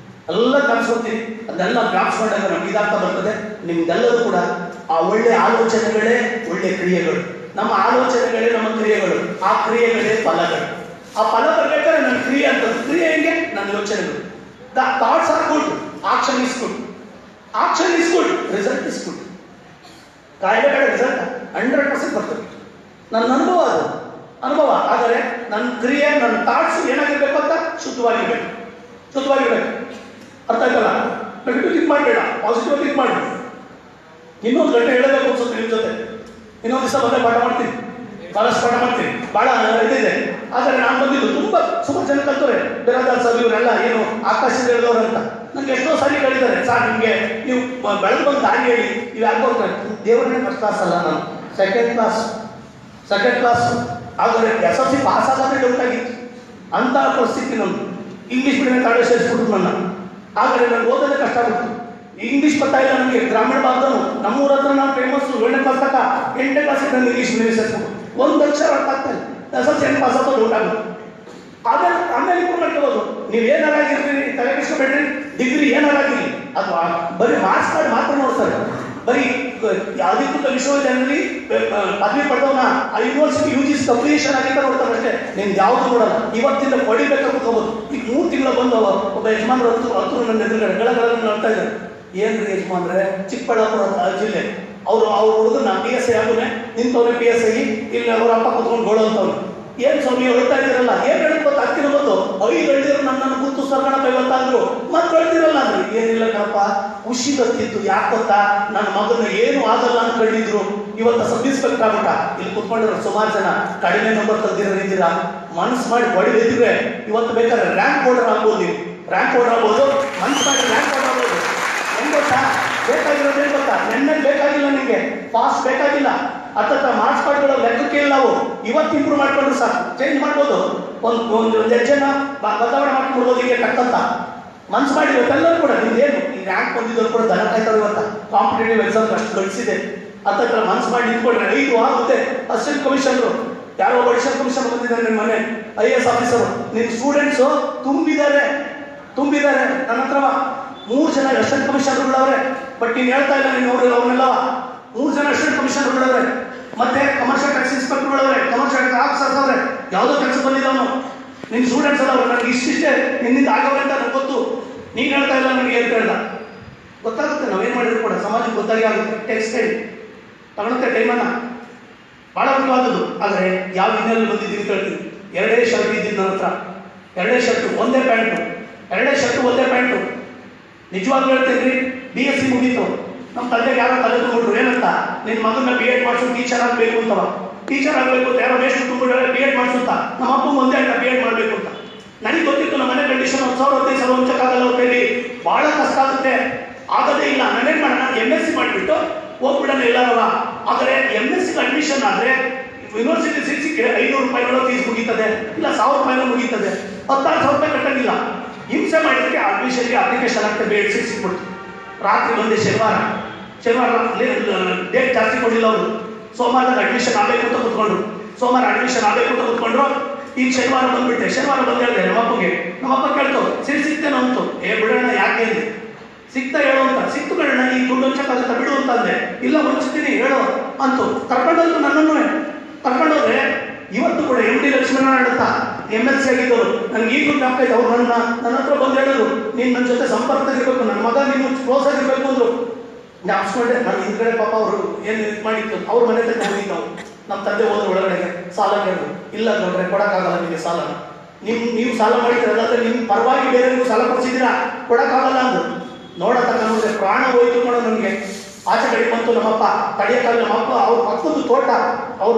ಎಲ್ಲ ಜ್ಞಾಪಿಸ್ಕೊತೀನಿ. ಅದನ್ನೆಲ್ಲ ಜ್ಞಾಪಿಸ್ಕೊಂಡಾಗ ನಮ್ಗೆ ಇದಾಗ್ತಾ ಬರ್ತದೆ. ನಿಮ್ಗೆಲ್ಲರೂ ಕೂಡ ಆ ಒಳ್ಳೆ ಆಲೋಚನೆಗಳೇ ಒಳ್ಳೆ ಕ್ರಿಯೆಗಳು. ನಮ್ಮ ಆಲೋಚನೆಗಳೇ ನಮ್ಮ ಕ್ರಿಯೆಗಳು, ಆ ಕ್ರಿಯೆಗಳೇ ಫಲಗಳು. ಆ ಫಲ ಬರ್ಬೇಕಾದ್ರೆ ನನ್ನ ಕ್ರಿಯೆ ಅಂತ, ಕ್ರಿಯೆ ಹೆಂಗೆ, ನನ್ನ ಯೋಚನೆಗಳು. The thoughts are good, action is good, action is good, result is good. ಕಾಯಿಲೆಗಳ ರಿಸಲ್ಟ್ 100% ಬರ್ತದೆ. ನನ್ನ ಅನುಭವ, ಅದು ಅನುಭವ. ಆದರೆ ನನ್ನ ಕ್ರಿಯೆ, ನನ್ನ ಥಾಟ್ಸ್ ಏನಾಗಿರ್ಬೇಕು ಅಂತ ಶುದ್ಧವಾಗಿರ್ಬೇಕು. ಅರ್ಥ ಆಯ್ತಲ್ಲ? ನೆಗೆಟಿವ್ ಥಿಂಕ್ ಮಾಡಬೇಡ, ಪಾಸಿಟಿವ್ ಥಿಂಕ್ ಮಾಡಿ. ಇನ್ನೊಂದು ಗಂಟೆ ಹೇಳಬೇಕು ಅನ್ಸುತ್ತೆ ನಿಮ್ಮ ಜೊತೆ. ಇನ್ನೊಂದು ದಿವಸ ಬಂದರೆ ಪಾಠ ಮಾಡ್ತೀನಿ, ಬಹಳಷ್ಟು ಪಾಠ ಮಾಡ್ತೀನಿ, ಬಹಳ ಇದಿದೆ. ಆದರೆ ನಾನು ಬಂದಿದ್ದು ಸುಮಾರು ಜನ ಕಲ್ತವ್ರೆ, ಬಿರಾದಾರ್ ಸರ್ ಇವರೆಲ್ಲ ಏನು ಆಕಾಶದ ಹೇಳಿದವರು ಅಂತ. ನನಗೆ ಎಷ್ಟೋ ಸಾರಿ ಹೇಳಿದ್ದಾರೆ, ಸರ್ ನಿಮಗೆ ನೀವು ಬೆಳೆದು ಬಂದು ದಾರಿ ಹೇಳಿ, ಇವು ಯಾಕೆ ಹೋಗ್ತಾರೆ. ದೇವರನ್ನೇ ಫಸ್ಟ್ ಕ್ಲಾಸ್ ಅಲ್ಲ, ನಾನು ಸೆಕೆಂಡ್ ಕ್ಲಾಸ್. ಆದರೆ SSLC ಪಾಸ್ ಆಗೋದೇ ಡೌಟ್ ಆಗಿತ್ತು. ಅಂಥ ಪರಿಸ್ಥಿತಿ ನಮ್ಮದು. ಇಂಗ್ಲೀಷ್ ಮೀಡಿಯಂ ತಾಳೆ ಸೇರಿಸ್ಬಿಟ್ಟು ನನ್ನ. ಆದರೆ ನನಗೆ ಓದೋದೇ ಕಷ್ಟ ಆಗುತ್ತೆ. ಇಂಗ್ಲೀಷ್ ಗೊತ್ತಾಯಿಲ್ಲ ನನಗೆ. ಗ್ರಾಮೀಣ ಭಾಗದವನು, ನಮ್ಮೂರ ಹತ್ರ ನಾವು ಫೇಮಸ್ಸು. 7ನೇ ಕ್ಲಾಸ್ ತನಕ 8ನೇ ಕ್ಲಾಸಿಗೆ ನಾನು ಇಂಗ್ಲೀಷ್ ಮೀಡಿಯಂ ಸೇರಿಸ್ಬಿಟ್ಟು ಒಂದು ಅಕ್ಷರ ಅರ್ಥ ಆಗ್ತಾ ಇಲ್ಲ. SSLC ಹೆಂಗೆ ಪಾಸ್ ಆಗೋದು ಡೌಟ್ ಆಗುತ್ತೆ. ಆಮೇಲೆ ಇಂಪ್ರೂವ್ ಮಾಡ್ಕೋಬೋದು. ನೀವು ಏನಾರಾಗಿರ್ತೀರಿ, ತಲೆ ಕೆಡಿಸ್ಕೊಬೇಡ್ರಿ. ಡಿಗ್ರಿ ಏನಾರಾಗಿರಲಿ, ಅದು ಬರೀ ಮಾರ್ಕ್ಸ್ ಕಾರ್ಡ್ ಮಾತ್ರ ನೋಡ್ತಾರೆ. ಬರೀ ಅಧಿಕೃತ ವಿಶ್ವವಿದ್ಯಾಲಯದಲ್ಲಿ ಪದವಿ ಪಡೆದವನ ಆ ಯೂನಿವರ್ಸಿಟಿ UGC ಕಂಪ್ಲೀಷನ್ ಆಗಿದ್ದ ನೋಡ್ತಾರೆ ಅಷ್ಟೇ. ನಿಮ್ಗೆ ಯಾವುದು ನೋಡಲ್ಲ. ಇವತ್ತಿಂದ ಪಡಿಬೇಕಾದ್ರೆ ಕೂತ್ಕೋಬೋದು. ಈಗ 3 ತಿಂಗಳು ಬಂದು ಒಬ್ಬ ಯಜಮಾನರು ಹತ್ತು ನನ್ನ ಎದುರುಗಡೆ ಗಳಗಳನ್ನು ನೋಡ್ತಾ ಇದ್ದಾರೆ. ಏನ್ರಿ ಯಜಮಾನ್ರೆ, ಚಿಕ್ಕಬಳ್ಳಾಪುರ ಜಿಲ್ಲೆ, ಅವ್ರ ಹುಡುಗನ PSI ಆಗೋನೆ ನಿಂತವ್ರೆ, PSI ಇಲ್ಲಿ ಅವ್ರ ಅಪ್ಪ ಕೂತ್ಕೊಂಡು ಗೋಳಂತವ್ರು. ಏನು ಸ್ವಾಮಿ ಹೇಳ್ತಾ ಇದ್ದೀರಲ್ಲ, ಏನು ಹೇಳ್ಬೋದು, ಅಕ್ಕಿನ ಬಂದು 5 ಹೇಳಿದ್ರು ನನ್ನನ್ನು ಕೂತು ಸರ್ಗಣಪ್ಪ ಇವತ್ತಾದ್ರು ಮತ್ತೆ ಹೇಳ್ತಿರಲ್ಲ ಅಂದ್ರೆ ಏನಿಲ್ಲ ಕಣಪ್ಪ, ಖುಷಿ ಗೊತ್ತಿತ್ತು. ಯಾಕೆ ಗೊತ್ತಾ, ನನ್ನ ಮಗನ ಏನು ಆಗಲ್ಲ ಅನ್ಕೊಂಡಿದ್ರು, ಇವತ್ತು ಸಬ್ ಇನ್ಸ್ಪೆಕ್ಟರ್ ಆಗ್ಬಿಟ್ಟ. ಇಲ್ಲಿ ಕುತ್ಕೊಂಡಿರೋ ಸುಮಾರು ಜನ ಕಡಿಮೆ ನಂಬರ್ ತೆಗೆದಿರೋರಿದ್ದೀರಾ, ಮನಸ್ಸು ಮಾಡಿ ಹೊಡಿದಿದ್ರೆ ಇವತ್ತು ಬೇಕಾದ್ರೆ ರ್ಯಾಂಕ್ ಹೋಲ್ಡರ್ ಆಗ್ಬೋದು. ನೀವು ರ್ಯಾಂಕ್ ಹೋಲ್ಡರ್ ಆಗ್ಬೋದು, ಮನಸ್ಸು ಮಾಡಿ ರ್ಯಾಂಕ್ ಹೋಲ್ಡರ್ ಆಗ್ಬೋದು. ಹೆಂಗ್ ಗೊತ್ತಾ, ಬೇಕಾಗಿರೋದು ಏನು ಗೊತ್ತಾ, ನೆನ್ನೆ ಬೇಕಾಗಿಲ್ಲ, ನಿಮಗೆ ಫಾಸ್ಟ್ ಬೇಕಾಗಿಲ್ಲ. ಅರ್ಥಾತ್ ಮಾರ್ಕ್ಸ್ ಕಾರ್ಡ್ಗಳ ಲೆಕ್ಕಕ್ಕೆ ಇಲ್ಲ. ನಾವು ಇವತ್ತು ಇಂಪ್ರೂವ್ ಮಾಡ್ಕೊಂಡ್ರು ಸಾಕು, ಚೇಂಜ್ ಮಾಡ್ಬೋದು. ಒಂದು ಹೆಜ್ಜೆನ ಬದಲಾವಣೆ ಮಾಡ್ಕೊಡ್ಬೋದು. ಹೀಗೆ ಕಟ್ಟಂತ ಮನ್ಸು ಮಾಡಿ ಇವತ್ತೆಲ್ಲರೂ ಕೂಡ ನಿಮ್ದೇನು ಈ ರ್ಯಾಂಕ್ ಬಂದಿದ್ದವರು ಕೂಡ ದನ ಕಾಯ್ತಾರೆ. ಇವತ್ತು ಕಾಂಪಿಟೇಟಿವ್ ಎಕ್ಸಾಮ್ ಅಷ್ಟು ಕಳಿಸಿದೆ. ಅರ್ಥಾತ್ ಮನ್ಸು ಮಾಡಿ ನಿಂತ್ಕೊಂಡ್ರೆ 5 ಆಗುತ್ತೆ. ಅಸಿಸ್ಟೆಂಟ್ ಕಮಿಷನರು ಯಾರೋ ಅಡಿಷನಲ್ ಕಮಿಷನ್ ಬಂದಿದ್ದಾರೆ, ನಿಮ್ಮ ಮನೆ IAS ಆಫೀಸರು. ನಿಮ್ಮ ಸ್ಟೂಡೆಂಟ್ಸು ತುಂಬಿದ್ದಾರೆ. ನನ್ನ ಹತ್ರ 3 ಜನ ಅಸಿಸ್ಟೆಂಟ್ ಕಮಿಷನರ್ಗಳವ್ರೆ. ಬಟ್ ನೀನು ಹೇಳ್ತಾ ಇಲ್ಲ, ನೀನು ಅವ್ರನ್ನೆಲ್ಲವ 3 ಜನ ಅಸಿಸ್ಟೆಂಟ್ ಕಮಿಷನರ್ಗಳವ್ರೆ. ಮತ್ತೆ ಕಮರ್ಷಿಯಲ್ ಟ್ಯಾಕ್ಸ್ ಇನ್ಸ್ಪೆಕ್ಟರ್ಗಳವ್ರೆ, ಕಮರ್ಷಿಯಲ್ ಆಫೀಸರ್ಸ್ ಅವ್ರೆ. ಯಾವುದೋ ಕೆಲಸ ಬಂದಿದ್ದವನು. ನಿನ್ನ ಸ್ಟೂಡೆಂಟ್ಸ್ ಅಲ್ಲ, ನನಗೆ ಇಷ್ಟಿಷ್ಟೇ ನಿನ್ನಿಂದ ಆಗವೆ ಅಂತ ನನಗೆ ಗೊತ್ತು. ನೀನು ಹೇಳ್ತಾ ಇಲ್ಲ, ನನಗೆ ಏನು ಹೇಳ್ದ ಗೊತ್ತಾಗುತ್ತೆ. ನಾವೇನು ಮಾಡಿದ್ರು ಕೂಡ ಸಮಾಜಕ್ಕೆ ಗೊತ್ತಾಗಿ ಆಗುತ್ತೆ. ಟೆಕ್ಸ್ಟ್ ಟೈಮ್ ತಗೊಳುತ್ತೆ, ಟೈಮನ್ನು ಭಾಳ ಮುಖ್ಯವಾದದ್ದು. ಆದರೆ ಯಾವ ಹಿನ್ನೆಲೆ ಬಂದಿದ್ದೀವಿ ಹೇಳ್ತೀನಿ. 2 ಶರ್ಟ್ ಇದ್ದಿದ್ದು ನನ್ನ ಹತ್ರ, 2 ಶರ್ಟು, ಒಂದೇ ಪ್ಯಾಂಟು. ನಿಜವಾಗ್ಲೂ ಹೇಳ್ತೀನಿ, BSc ಮುಗೀತು. ನಮ್ಮ ತಂದೆಗೆ ಯಾರೋ ತಲೆ ತುಂಬಿಟ್ರು, ಏನಂತ, ನಿನ್ನ ಮಗನ B.Ed ಮಾಡಿಸು, ಟೀಚರ್ ಆಗಬೇಕು ಅಂತವ. ಟೀಚರ್ ಆಗಬೇಕು ಅಂತ ಯಾರೋ ಮೇಷ್ಟು ತುಂಬಿಟ್ರೆ B.Ed ಮಾಡಿಸುತ್ತಾ. ನಮ್ಮ ಅಪ್ಪ ಮುಂದೆ ಅಂತ B.Ed ಮಾಡಬೇಕು ಅಂತ. ನನಗೆ ಗೊತ್ತಿತ್ತು ನಮ್ಮ ಮನೆ ಕಂಡೀಷನ್ 1,000 ಹೊಂಚಕ್ಕಾಗಲ್ಲ ಅಂತೇಳಿ, ಭಾಳ ಕಷ್ಟ ಆಗುತ್ತೆ, ಆಗೋದೇ ಇಲ್ಲ. ನಾನೇನು ಮಾಡೋಣ, MSc ಮಾಡಿಬಿಟ್ಟು ಹೋಗ್ಬಿಡೋಣ ಎಲ್ಲಾರವ. ಆದರೆ MScಗೆ ಅಡ್ಮಿಷನ್ ಆದರೆ ಯೂನಿವರ್ಸಿಟಿ ಸಿಕ್ಕಿದ್ರೆ 500 ರೂಪಾಯಿಗಳು ಫೀಸ್ ಮುಗೀತದೆ, ಇಲ್ಲ 1,000 ರೂಪಾಯಿನೂ ಮುಗೀತದೆ. 16,000 ರೂಪಾಯಿ ಕಟ್ಟಂಗಿಲ್ಲ. ಹಿಂಸೆ ಮಾಡಿದ್ದಕ್ಕೆ ಅಡ್ಮಿಷನ್ಗೆ ಅಪ್ಲಿಕೇಶನ್ ಹಾಕ್ತೆ, B.Ed ಸೀಟ್ ಸಿಕ್ಬಿಡ್ತು. ರಾತ್ರಿ ಬಂದೆ ಶನಿವಾರ ಡೇಟ್ ಜಾಸ್ತಿ ಕೊಡಲಿಲ್ಲ ಅವರು. ಸೋಮವಾರದಾಗ ಅಡ್ಮಿಷನ್ ಆಗಬೇಕು ಅಂತ ಕೂತ್ಕೊಂಡ್ರು. ಈಗ ಶನಿವಾರ ಬಂದ್ಬಿಟ್ಟೆ. ಶನಿವಾರ ಬಂದು ಹೇಳಿದೆ ನಮ್ಮಪ್ಪ ಕೇಳ್ತು, ಸೀಟ್ ಸಿಗ್ತೇನೋ ಅಂತು. ಬಿಡೋಣ, ಯಾಕೆ ಅಂದೆ. ಸಿಗ್ತಾ ಹೇಳು ಅಂತ. ಸಿಕ್ತು ಬಿಡೋಣ, ಈ ದುಡ್ಡು ಹೊಂಚಕ್ಕಾಗುತ್ತಾ ಬಿಡು ಅಂತ ಅಂದೆ. ಇಲ್ಲ ಹೊಂಚ್ತೀನಿ ಹೇಳು. ಅಂತೂ ಕರ್ಕೊಂಡೋದ್ರು ನನ್ನನ್ನು ಕರ್ಕೊಂಡೋದ್ರೆ ಇವತ್ತು ಕೂಡ ಎಂ ಡಿ ಲಕ್ಷ್ಮೀನಾರಾಯಣ ಅಂತ MLC ಆಗಿದ್ದವರು ನನಗೆ ಈಗಲೂ ಜ್ಞಾಪಕ ಇದೆ. ಅವ್ರು ನನ್ನ ಹತ್ರ ಬಂದು ಹೇಳೋದು, ನೀನು ನನ್ನ ಜೊತೆ ಸಂಪರ್ಕದಲ್ಲಿರಬೇಕು, ನನ್ನ ಮಗ ನೀನು ಕ್ಲೋಸ್ ಆಗಿರ್ಬೇಕು ಅಂದ್ರು. ಜ್ಞಾಪಿಸ್ಕೊಂಡೆ. ನಾನು ಹಿಂದ್ಗಡೆ ಪಾಪ ಅವರು ಏನು ಇದು ಮಾಡಿತ್ತು, ಅವ್ರ ಮನೆ ತನಕ ಹೋಗಿದ್ದು ನಾವು. ನಮ್ಮ ತಂದೆ ಹೋದ್ರು ಒಳಗಡೆಗೆ ಸಾಲ ಕೇಳಿದ್ರು. ಇಲ್ಲ ನೋಡ್ರೆ ಕೊಡೋಕ್ಕಾಗಲ್ಲ ನಿಮಗೆ ಸಾಲ, ನೀವು ಸಾಲ ಮಾಡಿದ್ರೆ ಅದಾದ್ರೆ ನಿಮ್ಮ ಪರವಾಗಿ ಬೇರೆಯವ್ರಿಗೂ ಸಾಲ ಕೊಡಿಸಿದ್ದೀರಾ, ಕೊಡೋಕ್ಕಾಗಲ್ಲ ಅಂದ್ರು. ನೋಡತಕ್ಕ ನೋಡಿದ್ರೆ ಪ್ರಾಣ ಹೋಯ್ತು ಮಾಡೋ ನನಗೆ. ಆಚೆ ಕಡೆ ಬಂತು ನಮ್ಮಪ್ಪ ತಡೆಯಕ್ಕಾಗಲ್ಲ. ನಮ್ಮಪ್ಪ ಅವ್ರ ಪಕ್ಕದ ತೋಟ, ಅವ್ರ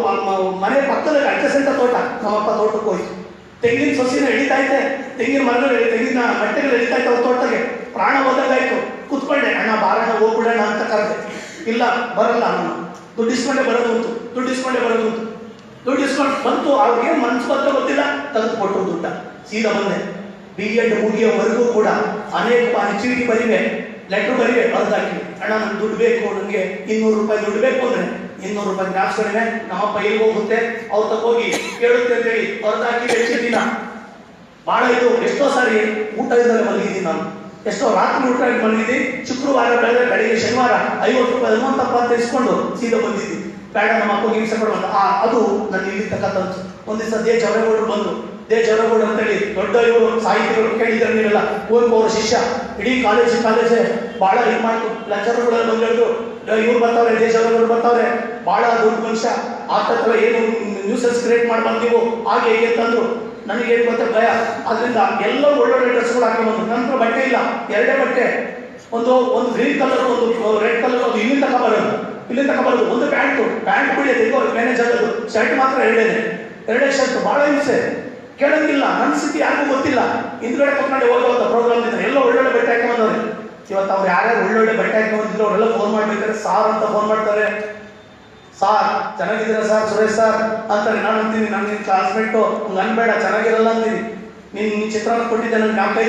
ಮನೆ ಪಕ್ಕದಲ್ಲಿ ಅಡ್ಜಸೆಂಟ್ ತೋಟ, ನಮ್ಮಪ್ಪ ತೋಟಕ್ಕೆ ಹೋಯ್ತು. ತೆಂಗಿನ ಸೊಸಿನ ಎಳಿತಾ ಇದ್ದೆ, ತೆಂಗಿನ ಮರಗಳು ತೆಂಗಿನ ಬಟ್ಟೆಗಳು ಎಳಿತಾ ಇತ್ತು ಅವ್ರ ತೋಟಕ್ಕೆ. ಪ್ರಾಣ ಹೋದಾಗಾಯ್ತು. ಕುತ್ಕೊಂಡೆ, ಅಣ್ಣ ಬಾರಣ ಹೋಗ್ಬಿಡೋಣ ಅಂತ ಕರೆದೆ. ಇಲ್ಲ ಬರಲ್ಲ, ನಾನು ದುಡ್ಡು ಇಸ್ಕೊಂಡೆ ಬರೋದು ಉಂಟು, ದುಡ್ಡು ಇಸ್ಕೊಂಡೆ ಬರೋದು ಉಂಟು. ದುಡ್ಡು ಇಸ್ಕೊಂಡು ಬಂತು. ಅವ್ರಿಗೆ ಮನ್ಸು ಬಂತ ಗೊತ್ತಿಲ್ಲ, ತೆಗೆದು ಕೊಟ್ಟರು ದುಡ್ಡ. ಸೀದಾ ಬಂದೆ. B.Ed ಮುಗಿಯೋವರೆಗೂ ಕೂಡ ಅನೇಕ ಬಾರಿ ಚೀಟಿ ಬರಿವೆ, ಲೆಟ್ರ್ ಬರಿವೆ, ಬರ್ದಾಕಿ ಅಣ್ಣ ನನ್ಗೆ ದುಡ್ಡು ಬೇಕು, ನನಗೆ 200 ರೂಪಾಯಿ ದುಡ್ಡು ಬೇಕು ಅಂದ್ರೆ 200 ರೂಪಾಯಿ ಜ್ಞಾಪಿಸ್ಕೊಂಡೆ. ನಮ್ಮಪ್ಪ ಎಲ್ಲಿ ಹೋಗುತ್ತೆ ಅವ್ರ ತಗೋಗಿ ಕೇಳುತ್ತೆ ಅಂತೇಳಿ ಬರ್ದಾಕಿ ಬೆಳೆಸಿದ್ದೀನ. ಭಾಳ ಇದು ಎಷ್ಟೋ ಸಾರಿ ಊಟ ಇದ್ದರೆ ಮಲಗಿದ್ದೀನಿ ನಾನು, ಎಷ್ಟೋ ರಾತ್ರಿ ಊಟ ಮಲಗಿದ್ದೀನಿ. ಶುಕ್ರವಾರ ಬೆಳಗ್ಗೆ ಶನಿವಾರ 50 ರೂಪಾಯಿ ಹನುಮಂತಪ್ಪ ಅಂತ ಇಸ್ಕೊಂಡು ಸೀದಾ ಬಂದಿದ್ದೀನಿ. ಬೇಡ ನಮ್ಮ ಅಪ್ಪಗೆ ಹಿಂಸೆ ಕೊಡುವಂತ ಅದು ನನ್ನ ಇಲ್ಲಿ ತಕ್ಕಂಥದ್ದು. ಒಂದು ದಿವಸ ದೇ ಜವರೇಗೌಡರು ಬಂದರು. ದೇ ಜವರೇಗೌಡರು ಅಂತೇಳಿ ದೊಡ್ಡ ಇವರು ಸಾಹಿತಿಗಳು ಕೇಳಿದ್ದಾರೆ ನೀವೆಲ್ಲ, ಕುವೆಂಪು ಅವರ ಶಿಷ್ಯ. ಇಡೀ ಕಾಲೇಜೇ ಭಾಳ ಇದು ಮಾಡ್ತು. ಲೆಕ್ಚರ್ಗಳೆಲ್ಲ ಬಂದು ಹೇಳಿದ್ರು, ಇವ್ರು ಬರ್ತಾವ್ರೆ, ದೇ ಜವರೇಗೌಡರು ಬರ್ತಾವ್ರೆ, ಭಾಳ ದೊಡ್ಡ ಮನುಷ್ಯ, ಆಗ್ತಕ್ಕಲ್ಲ, ಏನು ನ್ಯೂಸಸ್ ಕ್ರಿಯೇಟ್ ಮಾಡ್ಬಾರ್ದು ನೀವು, ಹಾಗೆ ಹೇಗೆ ಅಂತಂದ್ರು. ನನಗೇನು ಗೊತ್ತೆ ಭಯ. ಅದರಿಂದ ಎಲ್ಲ ಒಳ್ಳೊಳ್ಳೆ ಡ್ರೆಸ್ಗಳು ಹಾಕಿ ಬಂದ್ರು. ನಂತರ ಬಟ್ಟೆ ಇಲ್ಲ, 2 ಬಟ್ಟೆ, ಒಂದು ಗ್ರೀನ್ ಕಲರ್, ಒಂದು ರೆಡ್ ಕಲರ್, ಒಂದು ಇಲ್ಲಿ ತಗೊಬರೋದು. ಒಂದು ಪ್ಯಾಂಟ್ ಬಿಡಿ ತೆಗೋ ಮ್ಯಾನೇಜ್ ಆಗೋದು. ಶರ್ಟ್ ಮಾತ್ರ 2 ಶರ್ಟ್. ಭಾಳ ಹಿಂಸೆ, ಕೇಳಂಗಿಲ್ಲ. ನನ್ನ ಸ್ಥಿತಿ ಯಾರಿಗೂ ಗೊತ್ತಿಲ್ಲ. ಹಿಂದ್ಗಡೆ ಕೂತ್ಕೊಂಡು ಹೋಗೋವಂಥ ಪ್ರೋಗ್ರಾಮ್ ಇದ್ದಾರೆ, ಎಲ್ಲ ಒಳ್ಳೊಳ್ಳೆ ಬಟ್ಟೆ ಹಾಕೊಂಡ್ಬಂದವ್ರೆ. ಇವತ್ತು ಅವ್ರು ಯಾರ್ಯಾರು ಒಳ್ಳೊಳ್ಳೆ ಬಟ್ಟೆ ಹಾಕೊಂಡ್ಬಂದಿದ್ರು ಅವರೆಲ್ಲ ಫೋನ್ ಮಾಡ್ಬೇಕಾದ್ರೆ ಸಾರ್ ಅಂತ ಫೋನ್ ಮಾಡ್ತಾರೆ. ಸಾರ್ ಚೆನ್ನಾಗಿದ್ದೀರಾ ಸರ್, ಸುರೇಶ್ ಸರ್ ಅಂತಾರೆ. ನಾನು ಅಂತೀನಿ, ನಾನು ನಿನ್ನ ಕ್ಲಾಸ್ಮೇಟು, ಹಂಗೆ ಅನ್ಬೇಡ, ಚೆನ್ನಾಗಿರಲ್ಲ ಅಂತೀನಿ. ನೀನು ಚಿತ್ರಾನ್ನ ಕೊಟ್ಟಿದ್ದೆ ನನಗೆ ಜ್ಞಾಪಕ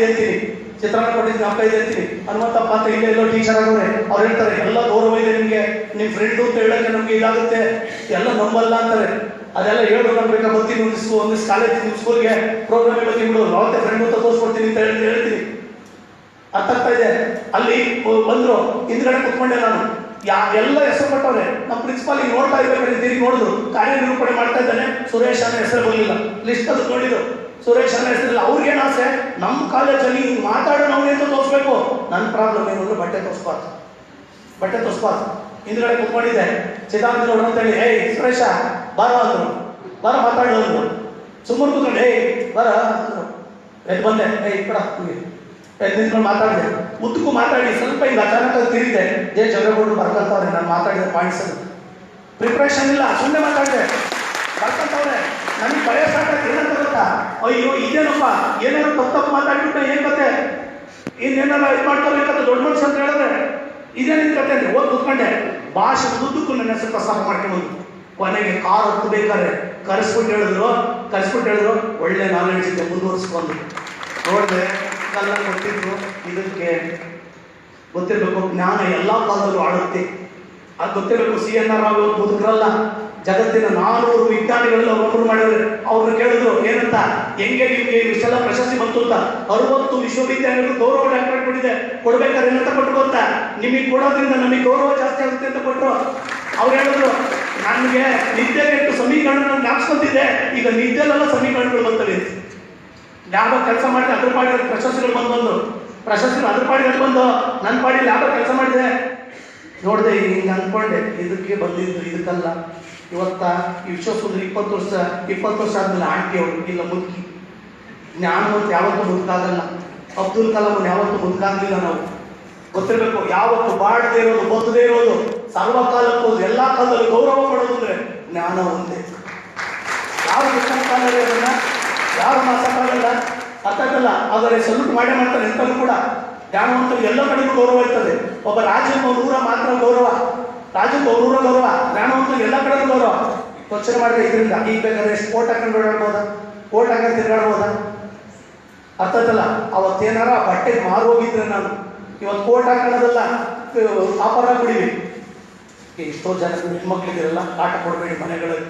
ಇದೆ ಅಂತೀನಿ, ಹನುಮಂತಪ್ಪ ಅಂತ ಇಲ್ಲೇ ಎಲ್ಲೋ ಟೀಚರ್ ಆಗೋರೆ. ಅವ್ರು ಹೇಳ್ತಾರೆ, ಎಲ್ಲ ಗೌರವ ಇದೆ ನಿಮಗೆ, ನಿಮ್ಮ ಫ್ರೆಂಡು ಅಂತ ಹೇಳೋಕ್ಕೆ ನಮ್ಗೆ ಇದಾಗುತ್ತೆ, ಎಲ್ಲ ನಂಬಲ್ಲ ಅಂತಾರೆ. ಅದೆಲ್ಲ ಹೇಳೋದು ನಮ್ಗೆ ಬರ್ತೀನಿ, ಒಂದು ಕಾಲೇಜ್ ನಿಮ್ಮ ಸ್ಕೂಲ್ಗೆ ಪ್ರೋಗ್ರಾಮ್ ಬರ್ತೀನಿ ಬಿಡು, ಅವತ್ತೇ ಫ್ರೆಂಡ್ ಅಂತ ತೋರಿಸ್ಕೊಡ್ತೀನಿ ಅಂತ ಹೇಳ್ತೀನಿ. ಅರ್ಥ ಆಗ್ತಾ ಇದೆ. ಅಲ್ಲಿ ಬಂದ್ರು, ಹಿಂದ್ಗಡೆ ಕುತ್ಕೊಂಡೆ ನಾನು. ಎಲ್ಲ ಹೆಸರು ಕೊಟ್ಟವ್ರೆ. ನಮ್ಮ ಪ್ರಿನ್ಸಿಪಾಲ್ ಈಗ ನೋಡ್ತಾ ಇರ್ಬೇಕಾದ್ರೆ ತಿರುಗಿ ನೋಡಿದ್ರು, ಕಾರ್ಯನಿರೂಪಣೆ ಮಾಡ್ತಾ ಇದ್ದಾನೆ, ಸುರೇಶ್ ಅನ್ನೋ ಹೆಸರು ಬರಲಿಲ್ಲ. ಲಿಸ್ಟ್ ಅದು ನೋಡಿದ್ರು, ಸುರೇಶ್ ಅನ್ನೋ ಹೆಸರಿಲ್ಲ. ಅವ್ರಿಗೇನು ಆಸೆ, ನಮ್ಮ ಕಾಲೇಜಲ್ಲಿ ಹಿಂಗೆ ಮಾತಾಡೋ ನಾವು ಏನು ತೋರಿಸ್ಬೇಕು. ನನ್ನ ಪ್ರಾಬ್ಲಮ್ ಏನು ಅಂದ್ರೆ ಬಟ್ಟೆ ತೋರಿಸ್ಬಾರ್ದು. ಹಿಂದ್ಗಡೆ ಕುತ್ಕೊಂಡಿದ್ದೆ. ಸಿದ್ಧಾಂತ ನೋಡು ಅಂತೇಳಿ, ಏಯ್ ಸುರೇಶ ಬಾರ ಅಂದ್ರು, ಬಾರ ಮಾತಾಡೋ ಅಂದ್ರು. ಸುಮ್ಮನೆ ಕೂತ್ಕೊಂಡು, ಏಯ್ ಬಾರ ಅಂದ್ರು. ಎದ್ದು ಬಂದೆ, ಏಯ್ ಕಡ ನಿಂತ್ಕೊಂಡು ಮಾತಾಡಿದೆ. ಮುದ್ದಕ್ಕೂ ಮಾತಾಡಿ ಸ್ವಲ್ಪ ಹಿಂಗೆ ಅಚಾನಕ್ ತಿರುಗಿದೆ. ದೇ ಜವರೇಗೌಡರು ಬರ್ಕಂತವ್ರೆ ನಾನು ಮಾತಾಡಿದ ಪಾಯಿಂಟ್ಸ್. ಪ್ರಿಪ್ರೇಷನ್ ಇಲ್ಲ, ಸುಮ್ಮನೆ ಮಾತಾಡಿದೆ, ಬರ್ಕಂತವ್ರೆ. ನನಗೆ ಭಯ ಸಾಕಾಗಿ ಏನಂತ ಗೊತ್ತಾ, ಅಯ್ಯೋ ಇದೇನಪ್ಪ, ಏನಾದ್ರು ತಪ್ಪು ಮಾತಾಡ್ಬಿಟ್ಟ, ಏನ್ ಕತೆ, ಇನ್ನೇನಾರ ಇದು ಮಾಡ್ತಾರೆ ಅಂತ ದೊಡ್ಡ ಮನುಷ್ಯ ಅಂತ ಹೇಳಿದ್ರೆ ಇದೇನಿನ್ ಕತೆ ಅಂದ್ರೆ ಹೋಗಿ ಕೂತ್ಕೊಂಡೆ. ಭಾಷೆ ಉದ್ದಕ್ಕೂ ನನ್ನ ಹೆಸರು ಪ್ರಸ್ತಾಪ ಮಾಡ್ಕೊಂಡು ಕೊನೆಗೆ ಕಾರ್ ಹತ್ತು ಬೇಕಾದ್ರೆ ಕರೆಸ್ಬಿಟ್ಟು ಹೇಳಿದ್ರು ಒಳ್ಳೆ ನಾಲೆಡ್ಜ್ ಇದೆ, ಮುಂದುವರಿಸ್ಕೊಂಡು ನೋಡಿದೆ. ಕಲ್ಲ ಕೊಟ್ಟಿದ್ರು, ಇದಕ್ಕೆ ಗೊತ್ತಿರಬೇಕು, ಜ್ಞಾನ ಎಲ್ಲ ಕಾಲದಲ್ಲೂ ಆಡುತ್ತೆ. ಅದು ಗೊತ್ತಿರಬೇಕು. CNR ರಾವ್ ಮುದುಕರಲ್ಲ, ಜಗತ್ತಿನ 400 ವಿಜ್ಞಾನಿಗಳೆಲ್ಲ ಒಬ್ಬರು ಮಾಡಿದ್ರೆ ಅವ್ರನ್ನ ಕೇಳಿದ್ರು ಏನಂತ, ಹೆಂಗೆ ನಿಮ್ಗೆ ಇಷ್ಟೆಲ್ಲ ಪ್ರಶಸ್ತಿ ಬಂತು ಅಂತ. 60 ವಿಶ್ವವಿದ್ಯಾಲಯಗಳು ಗೌರವ ಡಾಕ್ಟರೇಟ್ ಕೊಟ್ಟಿದೆ, ಕೊಡ್ಬೇಕಾದ್ರೆ ಏನಂತ ಕೊಟ್ಟರು ಗೊತ್ತಾ, ನಿಮಗೆ ಕೊಡೋದ್ರಿಂದ ನಮಗೆ ಗೌರವ ಜಾಸ್ತಿ ಆಗುತ್ತೆ ಅಂತ ಕೊಟ್ಟರು. ಅವ್ರು ಹೇಳಿದ್ರು, ನನಗೆ ನಿದ್ದೆ ಕೆಟ್ಟು ಸಮೀಕರಣ ಜ್ಞಾಪಿಸ್ಕೊತಿದ್ದೆ, ಈಗ ನಿದ್ದೆಲೆಲ್ಲ ಸಮೀಕರಣಗಳು ಬರ್ತವೆ. ಯಾವ ಕೆಲಸ ಮಾಡಿ ಅದ್ರ ಪಾಡಿ ಪ್ರಶಸ್ತಿಗಳು ಬಂದು ಅದ್ರ ಪಾಡಿಗಳು ಬಂದು ನನ್ನ ಪಾಡಿಯಲ್ಲಿ ಯಾವ ಕೆಲಸ ಮಾಡಿದೆ ನೋಡಿದೆ. ಹಿಂಗೆ ಅಂದ್ಕೊಂಡೆ, ಇದಕ್ಕೆ ಬಂದಿದ್ದು ಇದಕ್ಕಲ್ಲ. ಇವತ್ತ ಈ ವಿಶ್ವಸುಂದರಿ 20 ವರ್ಷ ಆದ್ಮೇಲೆ ಆಂಟಿ ಅವರು ಇಲ್ಲ ಮುದುಕಿ. ಜ್ಞಾನವಂತ ಯಾವತ್ತೂ ಮುದುಕಾಗಲ್ಲ. ಅಬ್ದುಲ್ ಕಲಾಂ ಯಾವತ್ತೂ ಮುದುಕಾಗಲಿಲ್ಲ. ನಾವು ಗೊತ್ತಿರಬೇಕು, ಯಾವತ್ತು ಬಾಡದೇ ಇರೋದು, ಬದುದೇ ಇರೋದು, ಸರ್ವಕಾಲಕ್ಕೂ ಎಲ್ಲ ಕಾಲದಲ್ಲೂ ಗೌರವ ಕೊಡೋದು ಅಂದ್ರೆ ಜ್ಞಾನ ಒಂದೇ. ಯಾವ ಕಾಲದಲ್ಲಿ ಅದನ್ನ ಯಾರು ಮಾಸಕ್ಕಾಗಲ್ಲ, ಅರ್ಥಕ್ಕಲ್ಲ. ಆದರೆ ಸಲ್ಯೂಟ್ ಮಾಡೇ ಮಾಡ್ತಾರೆ ಎಂತಲೂ ಕೂಡ. ಜ್ಞಾನವಂತರು ಎಲ್ಲ ಕಡೆಗೂ ಗೌರವ ಇರ್ತದೆ. ಒಬ್ಬ ರಾಜ್ಯಕ್ಕೆ 100 ಮಾತ್ರ ಗೌರವ, ಜ್ಞಾನವಂತರು ಎಲ್ಲ ಕಡೆಗೂ ಗೌರವ. ಯೋಚನೆ ಮಾಡಿದ್ರೆ ಇದರಿಂದ ಈಗ ಬೇಕಾದ್ರೆ ಸ್ಪೋರ್ಟ್ ಹಾಕೊಂಡು ಓಡಾಡ್ಬೋದಾ, ಕೋಟ್ ಹಾಕೊಂಡು ತಿರುಗಾಡ್ಬೋದಾ? ಅರ್ಥಕ್ಕಲ್ಲ. ಅವತ್ತೇನಾರ ಬಟ್ಟೆ ಮಾರು ಹೋಗಿದ್ರೆ ನಾನು ಇವತ್ತು ಕೋಟ್ ಹಾಕೊಳ್ಳೋದಲ್ಲ, ಕಾಪರ ಕುಡಿವಿ. ಎಷ್ಟೋ ಜನ ಹೆಣ್ಮಕ್ಳಿಗೆಲ್ಲ ಕಾಟ ಕೊಡಬೇಡಿ, ಮನೆಗಳಲ್ಲಿ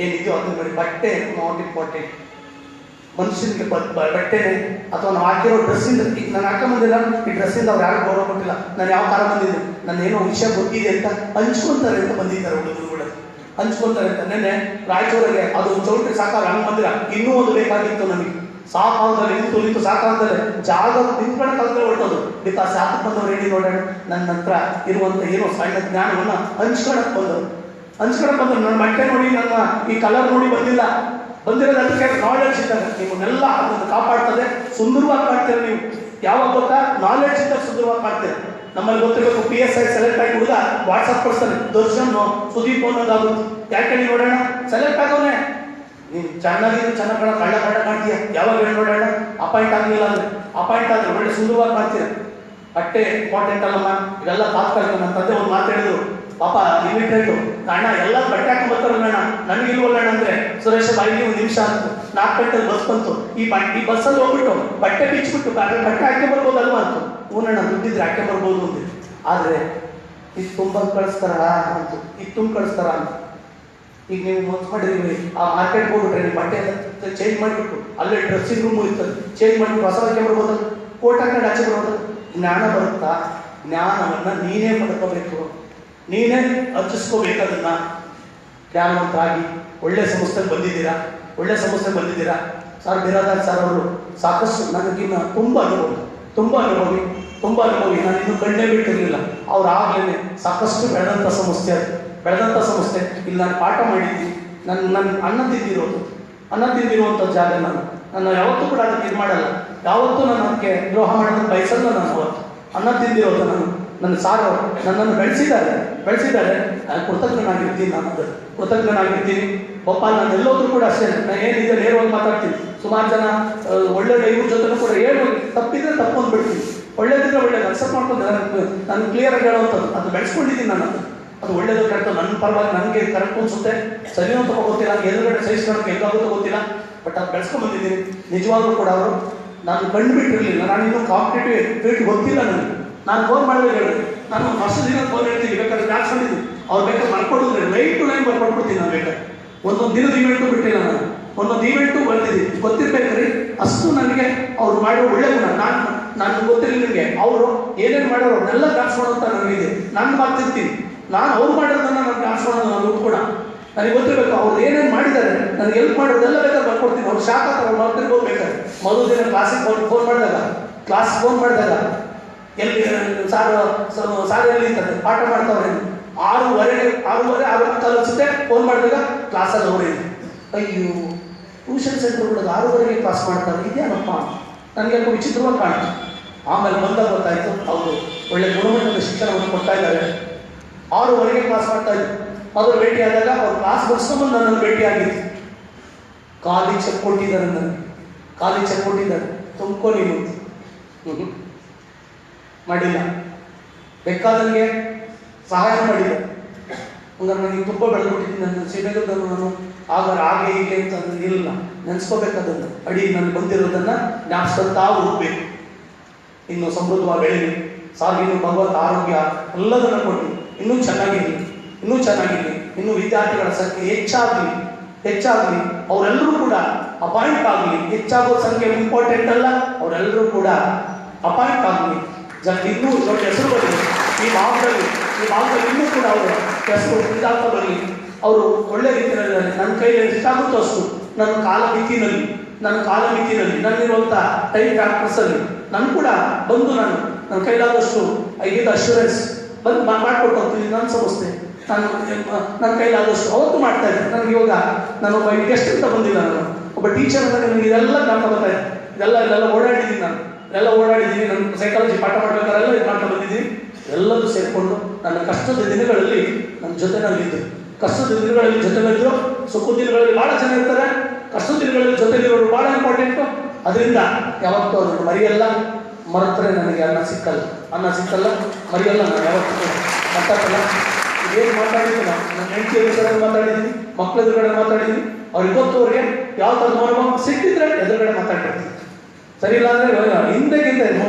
ಏನಿದೆಯೋ ಅದನ್ನ ಮಾಡಿ. ಬಟ್ಟೆ ನಾಟ್ ಇಂಪಾರ್ಟೆಂಟ್. ಮನುಷ್ಯನಿಗೆ ಬಟ್ಟೆನೆ ಅಥವಾ ನಾವು ಹಾಕಿರೋ ಡ್ರೆಸ್ಸಿಂದ, ಈಗ ನಾನು ಹಾಕೊಂಬಂದಿಲ್ಲ, ಈ ಡ್ರೆಸ್ಸಿಂದ ಅವ್ರು ಯಾರು ಗೌರವ ಕೊಟ್ಟಿಲ್ಲ, ನಾನು ಯಾವ ಕಾಲ ಬಂದಿದ್ದೆ, ನಾನು ಏನೋ ವಿಷಯ ಗೊತ್ತಿದೆ ಅಂತ ಹಂಚ್ಕೊಂತಾರೆ ಅಂತ ಬಂದಿದ್ದಾರೆ ಹುಡುಗರುಗಳು, ಹಂಚ್ಕೊಂತಾರೆ ಅಂತ. ನೆನ್ನೆ ರಾಯಚೂರಿಗೆ ಅದು ಚೌಟ್ರಿ ಸಾಕಾಗ ಹಂಗೆ ಬಂದಿರ, ಇನ್ನೂ ಒಂದು ಬೇಕಾಗಿತ್ತು ನಮಗೆ. ಸಾಕಾಗದಲ್ಲಿ ನಿಂತು ಸಾಕಾಗದಲ್ಲಿ ಜಾಗ ನಿಂತ್ಕೊಂಡ ಕಲ್ತ್ರೆ ಹೊರಟೋದು. ಬಿಕಾಸ್ ಯಾಕೆ ಬಂದವ್ರು ಹೇಳಿ ನೋಡೋಣ, ನನ್ನ ಹತ್ರ ಇರುವಂಥ ಏನೋ ಸಣ್ಣ ಜ್ಞಾನವನ್ನು ಹಂಚ್ಕೊಳಕ್ ಬಂದವರು. ನನ್ನ ಬಟ್ಟೆ ನೋಡಿ, ನನ್ನ ಈ ಕಲರ್ ನೋಡಿ ಬಂದಿರೋದು ಅದಕ್ಕೆ ನಾಲೆಡ್ಜ್ ಇದ್ದಾಗ ನಿಮ್ಮನ್ನೆಲ್ಲ ಅದನ್ನು ಕಾಪಾಡ್ತದೆ. ಸುಂದರವಾಗಿ ಕಾಡ್ತೀರ ನೀವು. ಯಾವಾಗ ಗೊತ್ತಾ, ನಾಲೆಡ್ಜ್ ಇದ್ದಾಗ ಸುಂದರವಾಗಿ ಕಾಡ್ತೀರ. ನಮ್ಮಲ್ಲಿ ಗೊತ್ತಿರಬೇಕು, PSI ಸೆಲೆಕ್ಟ್ ಆಗಿ ಹುಡುಗ ವಾಟ್ಸಪ್ ಕಳಿಸ್ತಾನೆ, ದರ್ಶನ್ ಸುದೀಪ್ ಅನ್ನೋದಾಗುತ್ತೆ. ಯಾಕೆ ನೀವು ನೋಡೋಣ ಸೆಲೆಕ್ಟ್ ಆಗೋನೆ, ನೀನು ಚೆನ್ನಾಗಿದ್ದು ಚೆನ್ನಾಗಿ ಕಳ್ಳ ಕಾಣ್ತೀಯ. ಯಾವಾಗ ಹೇಳಿ ನೋಡೋಣ, ಅಪಾಯಿಂಟ್ ಆಗಲಿಲ್ಲ ಅಂದ್ರೆ, ಅಪಾಯಿಂಟ್ ಆದರೆ ಒಳ್ಳೆ ಸುಂದರವಾಗಿ ಕಾಡ್ತೀರ. ಬಟ್ಟೆ ಇಂಪಾರ್ಟೆಂಟ್ ಅಲ್ಲಮ್ಮ, ಇವೆಲ್ಲ ತಾತ್ಕಾಲಿಕ. ನನ್ನ ತಂದೆ ಒಂದು ಮಾತಾಡಿದ್ರು, ಪಾಪ ಲಿಮಿಟೆಡ್ ಅಣ್ಣ ಎಲ್ಲ ಬಟ್ಟೆ ಹಾಕಿ ಬರ್ತಾರಲ್ಲ ಅಣ್ಣ, ನನಗಿಲ್ವಲ್ಲ ಅಣ್ಣ ಅಂದ್ರೆ, ಸುರೇಶ ಬಾಯಿಗೆ ಒಂದು ನಿಮಿಷ ಅಂತು, 4 ಗಂಟೆಗೆ ಬಸ್ ಬಂತು, ಈ ಬಸ್ಸಲ್ಲಿ ಹೋಗ್ಬಿಟ್ಟು ಬಟ್ಟೆ ಬಿಚ್ಚಿಬಿಟ್ಟು ಬಟ್ಟೆ ಹಾಕಿ ಬರ್ಬೋದಲ್ವಾ ಅಂತು. ಹೂನಣ್ಣ ದುಡ್ಡಿದ್ರೆ ಹಾಕಿ ಬರ್ಬೋದು ಅಂತೆ. ಆದರೆ ಇದು ತುಂಬ ಕಳಿಸ್ತಾರ ಅಂತು, ಇದು ತುಂಬ ಕಳಿಸ್ತಾರ ಅಂತ. ಈಗ ನೀವು ಮೋಸ ಮಾಡಿದ್ರಿ, ಆ ಮಾರ್ಕೆಟ್ಗೆ ಹೋಗ್ಬಿಟ್ರೆ ನೀವು ಬಟ್ಟೆ ಎಲ್ಲ ಚೇಂಜ್ ಮಾಡಿಬಿಟ್ಟು ಅಲ್ಲೇ ಡ್ರೆಸ್ಸಿಂಗ್ ರೂಮ್ ಇರ್ತದೆ, ಚೇಂಜ್ ಮಾಡಿಬಿಟ್ಟು ಹೊಸ ಹಾಕಿ ಬರ್ಬೋದಲ್ಲ, ಕೋಟ್ ಹಾಕೊಂಡು ಆಚೆ ಬರ್ಬೋದಲ್ಲ. ಜ್ಞಾನ ಬರುತ್ತಾ, ಜ್ಞಾನವನ್ನು ನೀನೇ ಪಡ್ಕೋಬೇಕು, ನೀನೇ ಅರ್ಚಿಸ್ಕೋಬೇಕದನ್ನ. ಜ್ಞಾನವಂತರಾಗಿ ಒಳ್ಳೆ ಸಂಸ್ಥೆಗೆ ಬಂದಿದ್ದೀರಾ. ಸರ್ ಬಿರಾದಾರ್ ಸರ್ ಅವರು ಸಾಕಷ್ಟು ನನಗಿನ್ನ ತುಂಬ ಅನುಭವಿ. ನಾನು ಇನ್ನೂ ಕಣ್ಣೇ ಬಿಟ್ಟಿರಲಿಲ್ಲ. ಅವ್ರು ಆಗಲೇ ಸಾಕಷ್ಟು ಬೆಳೆದಂಥ ಸಂಸ್ಥೆ. ಇಲ್ಲಿ ನಾನು ಪಾಠ ಮಾಡಿದ್ದೀನಿ, ನನ್ನ ಅನ್ನ ತಿಂದಿರುವಂಥ ಜಾಗ. ನಾನು ಯಾವತ್ತೂ ಕೂಡ ಅದಕ್ಕೆ ಇದು ಮಾಡಲ್ಲ, ಯಾವತ್ತೂ ನಾನು ಅದಕ್ಕೆ ದ್ರೋಹ ಮಾಡೋದಕ್ಕೆ ಬಯಸಲ್ಲ. ನಾನು ಅವತ್ತು ಅನ್ನ ತಿಂದಿರೋದು ನನ್ನ ಸಾರು ನನ್ನನ್ನು ಬೆಳೆಸಿದ್ದಾರೆ. ನಾನು ಕೃತಜ್ಞನಾಗಿರ್ತೀನಿ. ಪಾಪ ನಾನು ಎಲ್ಲೋದ್ರೂ ಕೂಡ ಅಷ್ಟೇ, ನಾನು ಏನಿದೆ ನೇರವಾಗಿ ಮಾತಾಡ್ತೀನಿ. ಸುಮಾರು ಜನ ಒಳ್ಳೆ ಇವ್ರ ಜೊತೆನೂ ಕೂಡ ಏನು ತಪ್ಪಿದ್ರೆ ತಪ್ಪು ಅಂದ್ಬಿಡ್ತೀನಿ, ಒಳ್ಳೇದಿದ್ರೆ ಒಳ್ಳೇದು ಅಕ್ಸೆಪ್ಟ್ ಮಾಡ್ಕೊಂಡು ನಾನು ಕ್ಲಿಯರಾಗಿ ಹೇಳುವಂಥದ್ದು. ಅದು ಬೆಳೆಸ್ಕೊಂಡಿದ್ದೀನಿ ನಾನು. ಅದು ಒಳ್ಳೇದು ಕೆಟ್ಟು ನನ್ನ ಪರವಾಗಿ ನನಗೆ ಕರೆಕ್ಟ್ ಅನ್ಸುತ್ತೆ, ಸರಿಯೋ ಅಂತ ಗೊತ್ತಿಲ್ಲ, ಎದುರುಗಡೆ ಸಹಿಸ್ಕೊಳ್ಳೋಕೆ ಹೆಂಗಾಗುತ್ತೋ ಗೊತ್ತಿಲ್ಲ, ಬಟ್ ಅದು ಬೆಳೆಸ್ಕೊಂಡು ಬಂದಿದ್ದೀನಿ. ನಿಜವಾಗ್ಲೂ ಕೂಡ ಅವರು ನಾನು ಕಂಡುಬಿಟ್ಟಿರಲಿಲ್ಲ. ನಾನು ಇನ್ನೂ ಕಾಂಪಿಟೇಟಿವ್ ಫೀಲ್ಡ್ ಗೊತ್ತಿಲ್ಲ ನನಗೆ. ನಾನು ಫೋನ್ ಮಾಡಿದ್ರೆ ಹೇಳಿದೆ, ನಾನು ವರ್ಷದಿಂದ ಫೋನ್ ಹೇಳ್ತೀನಿ, ಬೇಕಾದ್ರೆ ಜಾಸ್ಕೊಂಡಿದ್ದೀನಿ. ಅವ್ರು ಬೇಕಾದ್ರೆ ಮಾಡ್ಕೊಡಿದ್ರೆ ಲೈನ್ ಟು ಲೈನ್ ಬರ್ಕೊಟ್ಬಿಡ್ತೀನಿ. ನಾನು ಬೇಕಾದ್ರೆ ಒಂದೊಂದು ದಿನದ ಇವೆಂಟು ಬಿಟ್ಟಿಲ್ಲ, ಒಂದೊಂದು ಇವೆಂಟು ಬರ್ತಿದ್ದೀನಿ. ಗೊತ್ತಿರ್ಬೇಕ್ರಿ ಅಷ್ಟು ನನಗೆ ಅವ್ರು ಮಾಡೋ ಒಳ್ಳೆ ಗುಣ. ನಾನು ಗೊತ್ತಿಲ್ಲ ನಿಮಗೆ, ಅವರು ಏನೇನು ಮಾಡೋರು ಅವ್ರನ್ನೆಲ್ಲ ಕಾಣಿಸ್ಕೊಳ್ಳೋಂತ ನನಗಿದೆ. ನಾನು ಮಾಡ್ತಿರ್ತೀನಿ, ನಾನು ಅವ್ರು ಮಾಡಿರೋದನ್ನ ನಾನು ಕಾಣಿಸ್ಕೊಳ್ಳೋದು ನಾನು ಕೂಡ ನನಗೆ ಗೊತ್ತಿರಬೇಕು. ಅವ್ರು ಏನೇನು ಮಾಡಿದ್ದಾರೆ, ನನಗೆ ಹೆಲ್ಪ್ ಮಾಡೋದೆಲ್ಲ ಬೇಕಾದ್ರೆ ಬರ್ಕೊಡ್ತೀನಿ. ಅವ್ರು ಶಾಕ್ ಆಗ್ತಾರೆ, ಅವ್ರು ಮಾಡ್ತಿರ್ಬೋದು. ಬೇಕಾದ್ರೆ ಮೊದಲು ದಿನ ಕ್ಲಾಸಿಗೆ ಫೋನ್ ಮಾಡಿದಾಗ ಎಲ್ಲಿ ಸಾರು ಎಲ್ಲಿ ಇರ್ತದೆ, ಪಾಠ ಮಾಡ್ತಾವ್ರೆ. 6:30 ಅನ್ಸುತ್ತೆ ಫೋನ್ ಮಾಡಿದಾಗ ಕ್ಲಾಸಲ್ಲಿ ಅವರೇನು, ಅಯ್ಯೋ ಟ್ಯೂಷನ್ ಸೆಂಟರ್ಗಳಿಗೆ 6:30ಗೆ ಕ್ಲಾಸ್ ಮಾಡ್ತಾರೆ, ಇದೇನಪ್ಪ ನನಗೆ ವಿಚಿತ್ರವಾಗಿ ಕಾಣ್ತು. ಆಮೇಲೆ ಬಂದಾಗ ಗೊತ್ತಾಯಿತು, ಅವರು ಒಳ್ಳೆ ಗುಣಮಟ್ಟದ ಶಿಕ್ಷಣವನ್ನು ಕೊಡ್ತಾ ಇದ್ದಾರೆ. 6:30ಗೆ ಕ್ಲಾಸ್ ಮಾಡ್ತಾ ಇದ್ರು. ಮೊದಲು ಭೇಟಿ ಆದಾಗ ಅವ್ರು ಕ್ಲಾಸ್ ಮುಗಿಸ್ಕೊಂಡು ನನ್ನನ್ನು ಭೇಟಿ ಆಗಿತ್ತು. ಖಾಲಿ ಚೆಕ್ ಕೊಟ್ಟಿದ್ದಾರೆ, ತುಂಬ್ಕೊ ನೀನು ಮಾಡಿಲ್ಲ, ಬೇಕಾದಂಗೆ ಸಹಾಯ ಮಾಡಿಲ್ಲ. ಹಂಗಾರೆ ನನಗೆ ತುಂಬ ಬೆಳೆದ್ಬಿಟ್ಟಿದ್ದೀನಿ. ನನ್ನ ಸೀಮೆಗದ್ದನ್ನು ನಾನು ಹಾಗೆ ಹೀಗೆ ಅಂತ ಇಲ್ಲ, ನೆನೆಸ್ಕೋಬೇಕದನ್ನು. ನನಗೆ ಬಂದಿರೋದನ್ನು ಜ್ಞಾಪಿಸ್ತಾ ಹೋಗ್ಬೇಕು. ಇನ್ನು ಸಮೃದ್ಧವಾಗಿ ಬೆಳೀಲಿ, ಇನ್ನು ಭಗವಂತ ಆರೋಗ್ಯ ಎಲ್ಲದನ್ನು ಕೊಟ್ಟು ಇನ್ನೂ ಚೆನ್ನಾಗಿರಲಿ, ಇನ್ನೂ ವಿದ್ಯಾರ್ಥಿಗಳ ಸಂಖ್ಯೆ ಹೆಚ್ಚಾಗಲಿ. ಅವರೆಲ್ಲರೂ ಕೂಡ ಅಪಾಯಿಂಟ್ ಆಗಲಿ. ಹೆಚ್ಚಾಗೋ ಸಂಖ್ಯೆ ಇಂಪಾರ್ಟೆಂಟ್ ಅಲ್ಲ, ಅವರೆಲ್ಲರೂ ಕೂಡ ಅಪಾಯಿಂಟ್ ಆಗಲಿ. ಇನ್ನೂ ದೊಡ್ಡ ಹೆಸರು ಬರಲಿ ಈ ಭಾಗದಲ್ಲಿ ಇನ್ನೂ ಕೂಡ ಅವರ ಹೆಸರು ಇದಾಗ್ತಾ ಬರಲಿ. ಅವರು ಒಳ್ಳೆ ರೀತಿಯಲ್ಲಿ ನನ್ನ ಕೈಯಲ್ಲಿ ಎಷ್ಟಾಗುತ್ತೋ ಅಷ್ಟು ನನ್ನ ಕಾಲಮಿತಿನಲ್ಲಿ ನನ್ನಿರುವಂಥ ಟೈಮ್ ಫ್ಯಾಕ್ಟರ್ಸಲ್ಲಿ ನಾನು ಕೂಡ ಬಂದು ನನ್ನ ಕೈಲಾದಷ್ಟು ಐದು ಅಶ್ಯೂರೆನ್ಸ್ ಬಂದು ಮಾಡಿಕೊಟ್ಟು ಹೋಗ್ತೀನಿ. ನನ್ನ ಸಂಸ್ಥೆ ನನ್ನ ಕೈಲಾದಷ್ಟು ಅವತ್ತು ಮಾಡ್ತಾ ಇದ್ದೆ. ನನಗೆ ಇವಾಗ ನಾನೊಬ್ಬ ಗೆಸ್ಟ್ ಅಂತ ಬಂದಿಲ್ಲ, ನಾನು ಒಬ್ಬ ಟೀಚರ್ ಅಂತ ನನಗೆ ಇದೆಲ್ಲ ಜ್ಞಾಪಕ ಬರ್ತಾ ಇದೆ. ಇದೆಲ್ಲ ಓಡಾಡಿದ್ದೀನಿ ನಾನು, ನನ್ನ ಸೈಕಾಲಜಿ ಪಾಠ ಮಾಡಬೇಕಾರೆಲ್ಲ ಇದು ಮಾಡ್ತಾ ಬಂದಿದ್ದೀನಿ. ಎಲ್ಲದೂ ಸೇರಿಕೊಂಡು ನನ್ನ ಕಷ್ಟದ ದಿನಗಳಲ್ಲಿ ನನ್ನ ಜೊತೆನಲ್ಲಿದ್ದು, ಜೊತೆಲಿದ್ರು. ಸುಖ ದಿನಗಳಲ್ಲಿ ಭಾಳ ಜನ ಇರ್ತಾರೆ, ಕಷ್ಟದ ದಿನಗಳಲ್ಲಿ ಜೊತೆಲಿರೋರು ಭಾಳ ಇಂಪಾರ್ಟೆಂಟು. ಅದರಿಂದ ಯಾವತ್ತೂ ಅದನ್ನು ಮರೆಯಲ್ಲ. ಮರೆತರೆ ನನಗೆ ಅನ್ನ ಸಿಕ್ಕಲ್ಲ, ಮರೆಯಲ್ಲ. ನಾನು ಯಾವತ್ತೂ ಮಾತಾಡಲ್ಲ. ಇದೇನು ಮಾತಾಡಿದ್ದೀನಿ, ನನ್ನ ಹೆಂಡತಿ ಎದುರುಗಡೆ ಮಾತಾಡಿದ್ದೀನಿ, ಮಕ್ಕಳ ಎದುರುಗಡೆ ಮಾತಾಡಿದ್ದೀನಿ. ಅವ್ರು ಇವತ್ತುವರೆಗೆ ಯಾವ ಥರದ ಅನುಭವ ಸಿಕ್ಕಿದ್ರೆ ಎದುರುಗಡೆ ಮಾತಾಡ್ತಿರ್ತೀನಿ. ಸರಿ ಇಲ್ಲ ಅಂದರೆ ಹಿಂದೆಗಿಂತ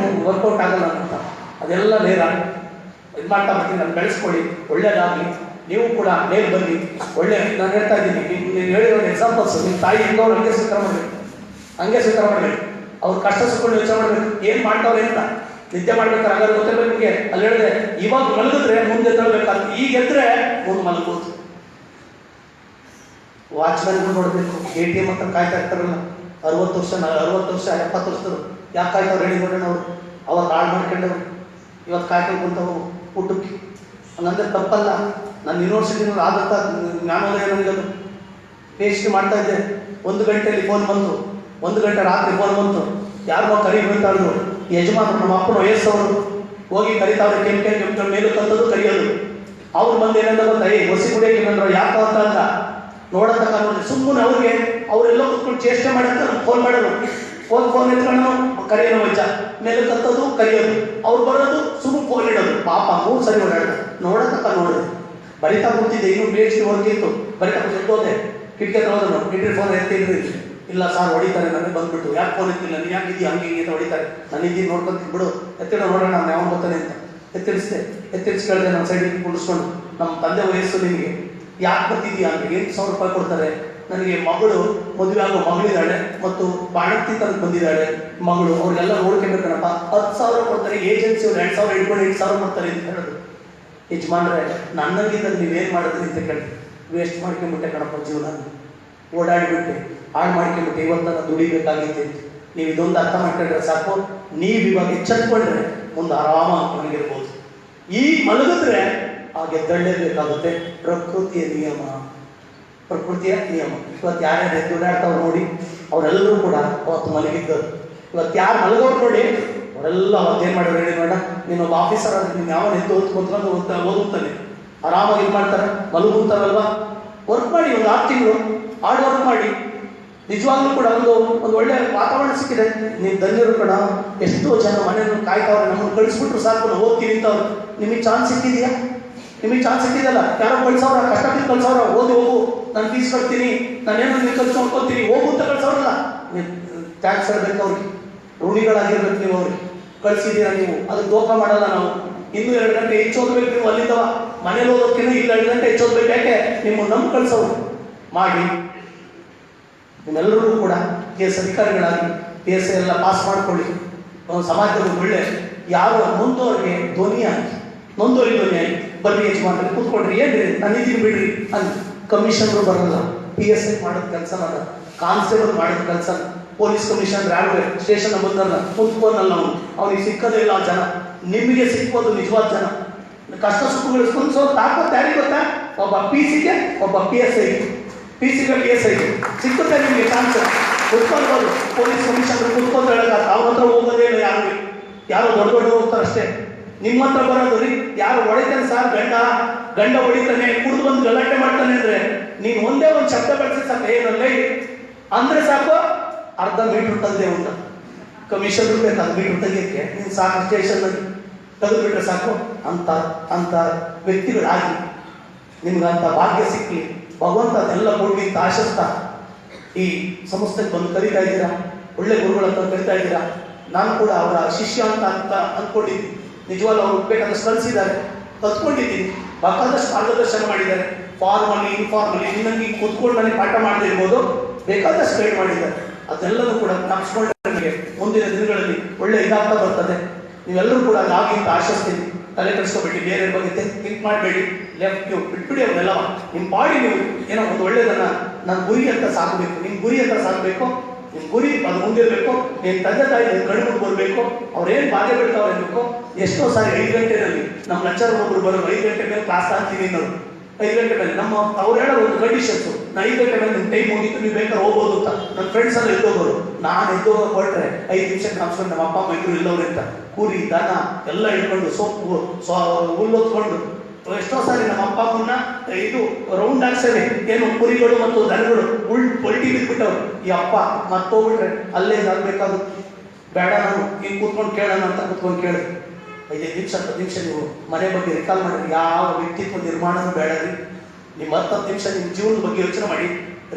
ವರ್ಕೌಟ್ ಆಗಲ್ಲ ಅಂತ ಅದೆಲ್ಲ ನೇರ ಇದು ಮಾಡ್ತಾ ಬರ್ತೀನಿ. ನಾನು ಬೆಳೆಸ್ಕೊಳ್ಳಿ, ಒಳ್ಳೇದಾಗಲಿ. ನೀವು ಕೂಡ ಮೇಲೆ ಬನ್ನಿ. ನಾನು ಹೇಳ್ತಾ ಇದ್ದೀನಿ, ನೀವು ಹೇಳಿರೋ ಎಕ್ಸಾಂಪಲ್ಸ್, ನಿಮ್ಮ ತಾಯಿ ಹೆಂಗವ್ರು ಹಂಗೆ ಸ್ವೀಕಾರ ಮಾಡಬೇಕು. ಹಂಗೆ ಸ್ವೀಕಾರ ಮಾಡಬೇಕು. ಅವ್ರ ಕಷ್ಟ ಸುಖಗಳು ಯೋಚನೆ ಮಾಡಬೇಕು, ಏನು ಮಾಡ್ತಾವ್ರೆ ಅಂತ. ನಿದ್ದೆ ಮಾಡ್ಬೇಕಾದ್ರೆ ಹಾಗಾದ್ರೆ ಗೊತ್ತಿರ್ಬೇಕು ನಿಮಗೆ. ಅಲ್ಲಿ ಹೇಳಿದೆ, ಇವಾಗ ಮಲಗಿದ್ರೆ ಮುಂದೆ ಎದ್ದೇಳ್ಬೇಕಾದ್ರೆ, ಈಗ ಎದ್ರೆ ಮುಂದೆ ಮಲಗ್ಬೋದು. ವಾಚ್ಮ್ಯಾನ್ಗಳು ನೋಡಬೇಕು, ATM ಹತ್ರ ಕಾಯ್ತಾ ಇರ್ತಾರಲ್ಲ, 60 ವರ್ಷ 70 ವರ್ಷದವರು ಯಾಕೆ ಕಾಯ್ತಾವ್ರು ಹೇಳಿ ನೋಡೋಣ. ಅವರು ಅವತ್ತು ಹಾಳು ಮಾಡ್ಕೊಂಡವ್ರು, ಇವತ್ತು ಕಾಯ್ಕೊಂಡು ಕುಂತವು ಊಟಕ್ಕೆ. ಹಂಗಂದ್ರೆ ತಪ್ಪಲ್ಲ. ನಾನು ಯೂನಿವರ್ಸಿಟಿನಲ್ಲಿ ಆದಂಥ ಜ್ಞಾನೋದಯ ನನಗದು. PhD ಮಾಡ್ತಾ ಇದ್ದೆ. 1 ಗಂಟೆಯಲ್ಲಿ ಫೋನ್ ಬಂತು, 1 ಗಂಟೆ ರಾತ್ರಿ ಫೋನ್ ಬಂತು. ಯಾರೋ ಕರಿ ಬೀಳ್ತಾಳು, ಯಜಮಾನರು ನಮ್ಮ ಅಪ್ಪನ ವಯಸ್ಸವರು ಹೋಗಿ ಕರಿತಾವ್ರೆ. ಕೆಂಪು ಮೇಲೂ ಕತ್ತದು ಕರಿಯೋದು. ಅವ್ರು ಬಂದು ಏನಂತ ಗೊತ್ತಾ, ಹೊಸಿ ಕುಡಿಯೋಕೆ ಬಂದ್ರು. ಯಾಕೆ ಅಂತ ನೋಡತಕ್ಕ ನೋಡಿ ಸುಮ್ಮನೆ ಅವ್ರಿಗೆ ಅವರೆಲ್ಲ ಕುತ್ಕೊಂಡು ಚೇಷ್ಟೆ ಮಾಡಂತ ಫೋನ್ ಮಾಡೋರು. ಫೋನ್ ಎತ್ಕೊಂಡು ಕರೆಯೋನು ವಜ್ಜ, ಮೇಲೆ ಕತ್ತೋದು ಕರೆಯೋದು. ಅವ್ರು ಬರೋದು ಸುಮ್ಮನೆ ಫೋನ್ ಇಡೋದು. ಪಾಪ 3 ಸರಿ ಓಡಾಡೋದು. ನೋಡತಕ್ಕ ನೋಡಿದೆ, ಬರಿತಾ ಕೂತಿದ್ದೆ. ಇನ್ನೂ PhD ವರ್ಕಿತ್ತು. ಬರಿತಾ ಕೂತಿದ್ದೋದೆ, ಕಿಟಕಿ ಹತ್ರ ಹೋದ. ಕಿಟಕಿ ಫೋನ್ ಎತ್ತಿದ್ರಿ, ಇಲ್ಲ ಸಾರ್ ಹೊಡಿತಾರೆ ನನಗೆ ಬಂದ್ಬಿಟ್ಟು. ಯಾಕೆ ಫೋನ್ ಎತ್ತಿಲ್ಲ, ನೀನು ಯಾಕೆ ಇದೀಯ ಹಂಗೆ ಹಿಂಗೆ ಅಂತ ಹೊಡಿತಾರೆ. ನಾನು ಇದ್ದೀನಿ ನೋಡ್ಕೊಂತೀನಿ ಬಿಡು, ಎತ್ತಿಡ ನೋಡೋಣ ನಾನು ಯಾವನು ಬರ್ತಾನೆ ಅಂತ ಎತ್ತಿರಿಸಿದೆ. ಎತ್ತಿರಿಸಿ ಕೇಳಿದೆ, ನಮ್ಮ ಸೈಡಿಗೆ ಕುಡಿಸ್ಕೊಂಡು, ನಮ್ಮ ತಂದೆ ವಯಸ್ಸು ನಿನಗೆ ಯಾಕೆ ಬರ್ತಿದ್ದೀಯಾ ಅಂತ. 8,000 ರೂಪಾಯಿ ಕೊಡ್ತಾರೆ ನನಗೆ. ಮಗಳು ಮದುವೆ ಆಗೋ ಮಗಳಿದ್ದಾಳೆ ಮತ್ತು ಬಾಣತಿ ತನಕ ಬಂದಿದ್ದಾಳೆ ಮಗಳು. ಅವ್ರಿಗೆಲ್ಲ ನೋಡ್ಕೊಂಡ್ಬೇಕಣಪ್ಪ. 10,000 ಕೊಡ್ತಾರೆ. ಏಜೆನ್ಸಿ ಅವ್ರು 2,000 ಹಿಡ್ಕೊಂಡು 8,000 ಮಾಡ್ತಾರೆ ಅಂತ ಹೇಳೋದು. ಯಜಮಾನ್ರೆ, ನನ್ನಂಗಿದ್ದಾಗ ನೀವೇನು ಮಾಡಿದ್ರಿ ಅಂತ ಕೇಳಿ, ವೇಸ್ಟ್ ಮಾಡ್ಕೊಂಡ್ಬಿಟ್ಟೆ ಕಣಪ್ಪ ಜೀವನ, ಓಡಾಡಿಬಿಟ್ಟೆ, ಹಾಳು ಮಾಡ್ಕೊಂಡ್ಬಿಟ್ಟೆ. ಇವತ್ತು ನಾನು ದುಡಿಬೇಕಾಗಿತ್ತು. ನೀವು ಇದೊಂದು ಅರ್ಥ ಮಾಡ್ಕೊಂಡ್ರೆ ಸಾಕು. ನೀವು ಇವಾಗ ಎಚ್ಚೆತ್ಕೊಂಡ್ರೆ ಮುಂದೆ ಆರಾಮಾಗಿ ಮಲಗಿರ್ಬೋದು. ಈಗ ಮಲಗಿದ್ರೆ ಆಗ ಎದ್ದೇಳಲೇಬೇಕಾಗುತ್ತೆ. ಪ್ರಕೃತಿಯ ನಿಯಮ. ಇವತ್ತು ಯಾರ್ಯಾರು ಎದ್ದುಡಾಡ್ತಾವ್ರು ನೋಡಿ, ಅವರೆಲ್ಲರೂ ಕೂಡ ಅವತ್ತು ಮಲಗಿದ್ದರು. ಇವತ್ತು ಯಾರು ಮಲಗೋರು ನೋಡಿ, ಅವರೆಲ್ಲ ಅವತ್ತೇನು ಮಾಡೋರು ಹೇಳಿ ಬೇಡ. ನೀನೊಬ್ಬ ಆಫೀಸರ್ ಆದರೆ ನೀನು ಯಾವನು ಎದ್ದು ಓದ್ಕೊಂಡ್ರೆ ಓದುತ್ತಾನೆ, ಆರಾಮಾಗಿ ಇದು ಮಾಡ್ತಾರೆ, ಮಲಗುತ್ತಾರಲ್ವಾ. ವರ್ಕ್ ಮಾಡಿ, ಒಂದು 6 ತಿಂಗಳು ಹಾರ್ಡ್ ವರ್ಕ್ ಮಾಡಿ. ನಿಜವಾಗ್ಲೂ ಕೂಡ ಒಂದು ಒಳ್ಳೆ ವಾತಾವರಣ ಸಿಕ್ಕಿದೆ. ನೀವು ಧನ್ಯರು ಕಣ. ಎಷ್ಟೋ ಜನ ಮನೆಯನ್ನು ಕಾಯ್ತಾವ್ರೆ, ನಮ್ಮನ್ನು ಕಳಿಸ್ಬಿಟ್ರು ಸಾಕು ನಾವು ಓದ್ತೀವಿ ಅಂತವ್ರು. ನಿಮಗೆ ಚಾನ್ಸ್ ಸಿಕ್ಕಿದೆಯಾ? ನಿಮಗೆ ಚಾನ್ಸ್ ಸಿಕ್ಕಿದಲ್ಲ. ಯಾರೋ ಕಳ್ಸವ್ರ, ಕಷ್ಟಪಟ್ಟು ಕಳ್ಸವ್ರ, ಓದಿ ಹೋಗು, ನಾನು ಫೀಸ್ ಕಟ್ತೀನಿ, ನಾನೇನೋ ನೀವು ಕಲ್ಸಿ ನೋಡ್ಕೊತೀನಿ, ಹೋಗು ಅಂತ ಕಳ್ಸವ್ರಲ್ಲ. ನೀವು ಟ್ಯಾಕ್ಸ್ ಇಡಬೇಕು ಅವ್ರಿಗೆ, ಋಣಿಗಳಾಗಿರ್ಬೇಕು ನೀವು. ಅವ್ರಿಗೆ ಕಳಿಸಿದ್ದೀರಾ ನೀವು, ಅದಕ್ಕೆ ದೋಖ ಮಾಡಲ್ಲ ನಾವು. ಇನ್ನೂ 2 ಗಂಟೆ ಹೆಚ್ಚು ಓದ್ಬೇಕು ನೀವು. ಅಲ್ಲಿಂದ ಮನೇಲಿ ಓದೋದಕ್ಕಿಂತ ಇಲ್ಲಿ 2 ಗಂಟೆ ಹೆಚ್ಚು ಓದ್ಬೇಕು. ಯಾಕೆ? ನಿಮ್ಮನ್ನು ನಮ್ಮ ಕಳ್ಸೋರು ಮಾಡಿ. ನಿಮ್ಮೆಲ್ಲರೂ ಕೂಡ KS ಅಧಿಕಾರಿಗಳಾಗಿ PS ಎಲ್ಲ ಪಾಸ್ ಮಾಡ್ಕೊಳ್ಳಿ. ಸಮಾಜದಲ್ಲಿ ಒಳ್ಳೆ ಯಾರು ನೊಂದೋರಿಗೆ ಧ್ವನಿಯಾಗಿ, ನೊಂದೋರಿಗೆ ಧ್ವನಿಯಾಗಿ ಬರ್ರಿ ಯಜಮಾನ್ರಿ ಕೂತ್ಕೊಳ್ರಿ, ಏನ್ರಿ ನಾನು ಇದೀನಿ ಬಿಡ್ರಿ ಅಂತ. ಕಮಿಷನರು ಬರಲ್ಲ, PSI ಮಾಡೋದು ಕೆಲಸ ಅಲ್ಲ, ಕಾನ್ಸ್ಟೇಬಲ್ ಮಾಡೋದು ಕೆಲಸ. ಪೊಲೀಸ್ ಕಮಿಷನರ್ ಯಾರು ಸ್ಟೇಷನ್ ಬಂದಲ್ಲ, ಕುತ್ಕೋನಲ್ಲ ಅವನು, ಅವ್ನಿಗೆ ಸಿಕ್ಕದೇ ಇಲ್ಲ ಜನ. ನಿಮಗೆ ಸಿಕ್ಕೋದು ನಿಜವಾದ ಜನ. ಕಷ್ಟ ಸುಖಗಳು ಸ್ಪಂದಿಸೋ ತಾಕತ್ತು ಯಾರಿಗೆ ಗೊತ್ತಾ? ಒಬ್ಬ PC-ಗೆ, ಒಬ್ಬ PSI. PC-ಗೆ PSI ಸಿಕ್ಕುತ್ತೆ ನಿಮಗೆ ಚಾನ್ಸ್. ಕುತ್ಕೊಳ್ಬೋದು. ಪೊಲೀಸ್ ಕಮಿಷನರ್ ಕುತ್ಕೊಂಡು ಹೇಳಲ್ಲ, ಅವ್ರ ಹತ್ರ ಹೋಗೋದೇ ಇಲ್ಲ. ಯಾರು ದೊಡ್ಡ ಹೋಗ್ತಾರೆ ಅಷ್ಟೇ. ನಿಮ್ಮ ಹತ್ರ ಬರೋದು ರೀ, ಯಾರು ಹೊಡಿತಾನೆ ಸಾರ್, ಗಂಡ ಹೊಡಿತಾನೆ, ಕುಡಿದು ಬಂದು ಗಲಾಟೆ ಮಾಡ್ತಾನೆ ಅಂದ್ರೆ ನೀನು ಒಂದೇ ಒಂದು ಶಬ್ದ ಬಳಸಿ ಸಾಕು, ಏನಲ್ಲೇ ಅಂದ್ರೆ ಸಾಕು, ಅರ್ಧ ಮೀಟರ್ ತಂದೆ ಉಂಟ. ಕಮಿಷನರ್ ಬೇಕು 1 ಮೀಟರ್ ತೆಗಿಯಕ್ಕೆ, ನೀನು ಸಾಕು ಸ್ಟೇಷನ್ನಲ್ಲಿ ತೆಗೆದುಬಿಟ್ರೆ ಸಾಕು. ಅಂತ ವ್ಯಕ್ತಿಗಳಾಗಿ ನಿಮ್ಗಂತ ಭಾಗ್ಯ ಸಿಕ್ಕಲಿ ಭಗವಂತ ಅದೆಲ್ಲ ಕೊಡ್ಲಿ ಅಂತ ಆಶಿಸ್ತಾ ಈ ಸಂಸ್ಥೆಗೆ ಬಂದು ಕರಿತಾ ಇದ್ದೀರಾ. ಒಳ್ಳೆ ಗುರುಗಳ ಹತ್ರ ಕರಿತಾ ಇದ್ದೀರಾ. ನಾನು ಕೂಡ ಅವರ ಶಿಷ್ಯ ಅಂತ ಅಂದ್ಕೊಂಡಿದ್ದೀನಿ. ನಿಜವಾಗ್ಲೂ ಅವರು ಬೇಕಾದಷ್ಟು ಕಲಿಸಿದ್ದಾರೆ, ಕಲ್ತ್ಕೊಂಡಿದ್ದೀನಿ. ಬೇಕಾದಷ್ಟು ಮಾರ್ಗದರ್ಶನ ಮಾಡಿದ್ದಾರೆ. ಫಾರ್ಮಲ್ಲಿ ಇನ್ಫಾರ್ಮಲ್ಲಿ ನಿನ್ನಂಗೆ ಕೂತ್ಕೊಂಡು ನನಗೆ ಪಾಠ ಮಾಡದೇ ಇರ್ಬೋದು, ಬೇಕಾದಷ್ಟು ಗೈಡ್ ಮಾಡಿದ್ದಾರೆ. ಅದೆಲ್ಲವೂ ಕೂಡ ನಮ್ಸ್ಕೊಂಡ್ರೆ ನನಗೆ ಮುಂದಿನ ದಿನಗಳಲ್ಲಿ ಒಳ್ಳೆ ಇದಾಗ್ತಾ ಬರ್ತದೆ. ನೀವೆಲ್ಲರೂ ಕೂಡ ಅದಾಗಿ ಅಂತ ಆಶಿಸ್ತೀನಿ. ತಲೆ ಕೆಡಿಸ್ಕೊಬೇಡಿ, ಬೇರೆ ಬಗ್ಗೆ ಥಿಂಕ್ ಮಾಡಬೇಡಿ. ನೀವು ಬಿಟ್ಬಿಡಿ ಅವನ್ನೆಲ್ಲ. ನಿಮ್ಮ ಬಾಡಿ ನೀವು ಏನೋ ಒಂದು ಒಳ್ಳೆಯದನ್ನ ನನ್ನ ಗುರಿ ಅಂತ ಸಾಕಬೇಕು. ನಿಮ್ಮ ಗುರಿ ಅಂತ ಸಾಕಬೇಕು. ನಿಮ್ಮ ಗುರಿ ಅದು ಮುಂದಿರಬೇಕು. ನಿಮ್ಮ ತಂದೆ ತಾಯಿ ಕಣ್ಣು ಬರಬೇಕು. ಅವ್ರೇನು ಬಾಧೆ ಬಿಡ್ತಾವ್ರು ಅನ್ಬೇಕು. ಎಷ್ಟೋ ಸಾರಿ 5 ಗಂಟೆನಲ್ಲಿ ನಮ್ಮ ಲೆಕ್ಚರ್ ಒಬ್ಬರು ಬರೋರು 5 ಗಂಟೆ ಮೇಲೆ ಕ್ಲಾಸ್ ಆಗ್ತೀನಿ ಅನ್ನೋರು. 5 ಗಂಟೆ ಮೇಲೆ ಅವ್ರು ಹೇಳೋ ಒಂದು ಕಂಡೀಷನ್ಸು, ನಾನು 5 ಗಂಟೆ ಮೇಲೆ ನಿಮ್ಮ ಟೈಮ್ ಮುಗಿತು, ನೀವು ಬೇಕಾದ್ರೆ ಹೋಗ್ಬೋದು ಅಂತ. ನನ್ನ ಫ್ರೆಂಡ್ಸ್ ಎಲ್ಲ ಎದ್ದೋಗೋರು. ನಾನು ಎದ್ದೋಗ ಹೊರಟ್ರೆ 5 ನಿಮಿಷಕ್ಕೆ ನಮ್ಸ್ಕೊಂಡು ನಮ್ಮ ಅಪ್ಪ ಅಮ್ಮ ಇದ್ರು ಇಲ್ಲವ್ರು ಅಂತ ಕೂರಿ ದನ ಎಲ್ಲ ಇಟ್ಕೊಂಡು ಸೊಪ್ಪು ಹುಲ್ಲೊತ್ಕೊಂಡು ಎಷ್ಟೋ ಸಾರಿ ನಮ್ಮ ಅಪ್ಪ ಅಮ್ಮನ್ನ ಇದು ರೌಂಡ್ ಹಾಕ್ಸೇವೆ. ಏನು ಕುರಿಗಳು ಮತ್ತು ದನಗಳು ಪೊಲ್ಟಿ ಬಿದ್ದುಬಿಟ್ಟವ್ರು. ಈ ಅಪ್ಪ ಮತ್ತೋಗ್ಬಿಟ್ರೆ ಅಲ್ಲೇ ಇದಾಗಬೇಕಾಗುತ್ತೆ. ಬೇಡ, ನಾನು ಹಿಂಗೆ ಕೂತ್ಕೊಂಡು ಕೇಳೋಣ ಅಂತ ಕೂತ್ಕೊಂಡು ಕೇಳಿ 5 ನಿಮಿಷ 10 ನಿಮಿಷ ನೀವು ಮನೆ ಬಗ್ಗೆ ರಿಕಾಲ್ ಮಾಡಿರಿ. ಯಾವ ವ್ಯಕ್ತಿತ್ವ ನಿರ್ಮಾಣನೂ ಬೇಡ ರೀ. ನಿಮ್ಮ 10 ನಿಮಿಷ ನಿಮ್ಮ ಜೀವನದ ಬಗ್ಗೆ ಯೋಚನೆ ಮಾಡಿ,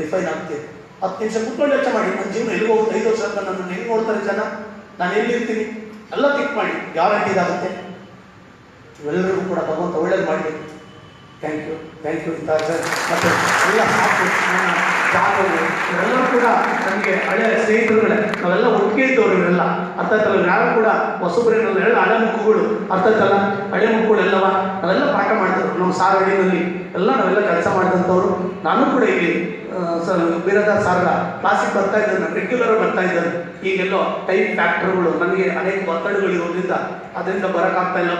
ರಿಫೈನ್ ಆಗ್ತೀರಿ. 10 ನಿಮಿಷ ಕೂತ್ಕೊಂಡು ಯೋಚನೆ ಮಾಡಿ, ನನ್ನ ಜೀವನ ಎಲ್ಲಿ ಹೋಗುತ್ತೆ, 5 ವರ್ಷ ನನ್ನ ಹೆಂಗೆ ನೋಡ್ತಾರೆ ಜನ, ನಾನು ಎಲ್ಲಿರ್ತೀನಿ ಎಲ್ಲ ಥಿಂಕ್ ಮಾಡಿ. ಗ್ಯಾರಂಟಿ ಇದಾಗುತ್ತೆ. ಇವೆಲ್ಲರಿಗೂ ಕೂಡ ಭಗವಂತ ಒಳ್ಳೇದು ಮಾಡಿ. ಥ್ಯಾಂಕ್ ಯು ಇಂಥ ಮತ್ತೆ ಎಲ್ಲ ಸಾಕು ಎಲ್ಲರೂ ಕೂಡ ನನಗೆ ಹಳೆ ಸ್ನೇಹಿತರುಗಳೇ, ನಾವೆಲ್ಲ ಒಟ್ಟಿಗೆ ಇದ್ದವ್ರು ಇವರೆಲ್ಲ. ಅರ್ಥ ಆಯ್ತಲ್ಲ, ಯಾರು ಕೂಡ ಹೊಸಬ್ರೇನಲ್ಲ, ಎಲ್ಲ ಹಳೆ ಮುಖಗಳು. ಅರ್ಥ ಆಯ್ತಲ್ಲ, ಹಳೆ ಮುಖಗಳೆಲ್ಲವ ನಾವೆಲ್ಲ ಪಾಠ ಮಾಡ್ತಿದ್ರು ನಮ್ಮ ಸಾರಡಿನಲ್ಲಿ ಎಲ್ಲ ನಾವೆಲ್ಲ ಕೆಲಸ ಮಾಡಿದಂಥವ್ರು. ನಾನು ಕೂಡ ಇಲ್ಲಿ ಬೀರದಾಸ್ ಸಾರ್ಗ ಕ್ಲಾಸಿಗೆ ಬರ್ತಾ ಇದ್ದಾನೆ, ರೆಗ್ಯುಲರ್ ಬರ್ತಾ ಇದ್ದಾನೆ. ಈಗೆಲ್ಲೋ ಟೈಪ್ ಫ್ಯಾಕ್ಟರ್ಗಳು ನನಗೆ ಅನೇಕ ಒತ್ತಡಗಳು ಇರೋದ್ರಿಂದ ಅದರಿಂದ ಬರೋಕ್ಕಾಗ್ತಾ ಇಲ್ಲ.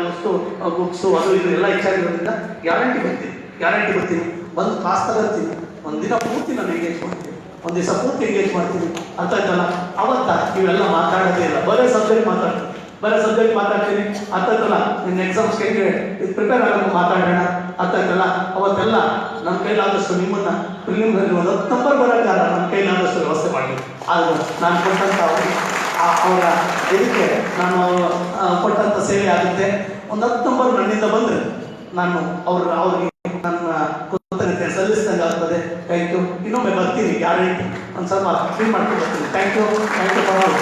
ಬುಕ್ಸು ಅದು ಇದು ಎಲ್ಲ ಹೆಚ್ಚಾಗಿರೋದ್ರಿಂದ ಗ್ಯಾರಂಟಿ ಬರ್ತೀನಿ, ಬಂದು ಕ್ಲಾಸ್ ತಗೋತೀನಿ. ಒಂದಿನ ಪೂರ್ತಿ ನಾನು ಎಂಗೇಜ್ ಮಾಡ್ತೀನಿ, ಒಂದು ದಿವಸ ಪೂರ್ತಿ ಎಂಗೇಜ್ ಮಾಡ್ತೀನಿ. ಅರ್ಥ ಆಯ್ತಲ್ಲ, ಅವತ್ತ ಇವೆಲ್ಲ ಮಾತಾಡೋದೇ ಇಲ್ಲ, ಬರೋ ಸಬ್ಜೆಕ್ಟ್ ಮಾತಾಡ್ತೀನಿ. ಅರ್ಥ ಆಯ್ತಲ್ಲ, ನಿನ್ನ ಎಕ್ಸಾಮ್ಸ್ ಹೇಗೆ ಪ್ರಿಪೇರ್ ಆಗೋದು ಮಾತಾಡೋಣ. ಅರ್ಥ ಆಯ್ತಲ್ಲ, ಅವತ್ತೆಲ್ಲ ನನ್ನ ಕೈಲಾದಷ್ಟು ನಿಮ್ಮನ್ನ ಪ್ರಿಲಿಮ್ನಲ್ಲಿ ಒಂದು 10 ನಂಬರ್ ಬರೋಕ್ಕಾಗ ನನ್ನ ಕೈಲಾದಷ್ಟು ವ್ಯವಸ್ಥೆ ಮಾಡಬೇಕು. ಆದರೂ ನಾನು ಕೊಟ್ಟಂಥ ಅವರ ಇದಕ್ಕೆ ನಾನು ಕೊಟ್ಟಂಥ ಸೇವೆ ಆಗುತ್ತೆ. ಒಂದು 10 ನಂಬರ್ ನನ್ನಿಂದ ಬಂದರೆ ನಾನು ಅವ್ರಿಗೆ ನನ್ನ ಕೃತಜ್ಞತೆ ಸಲ್ಲಿಸಿದಂಗೆ ಆಗ್ತದೆ. Thank you. ಇನ್ನೊಮ್ಮೆ ಬರ್ತೀನಿ ಗ್ಯಾರಂಟಿ, ಒಂದು ಸ್ವಲ್ಪ ಫೀಲ್ ಮಾಡ್ಕೊಂಡು ಬರ್ತೀನಿ. Thank you for all.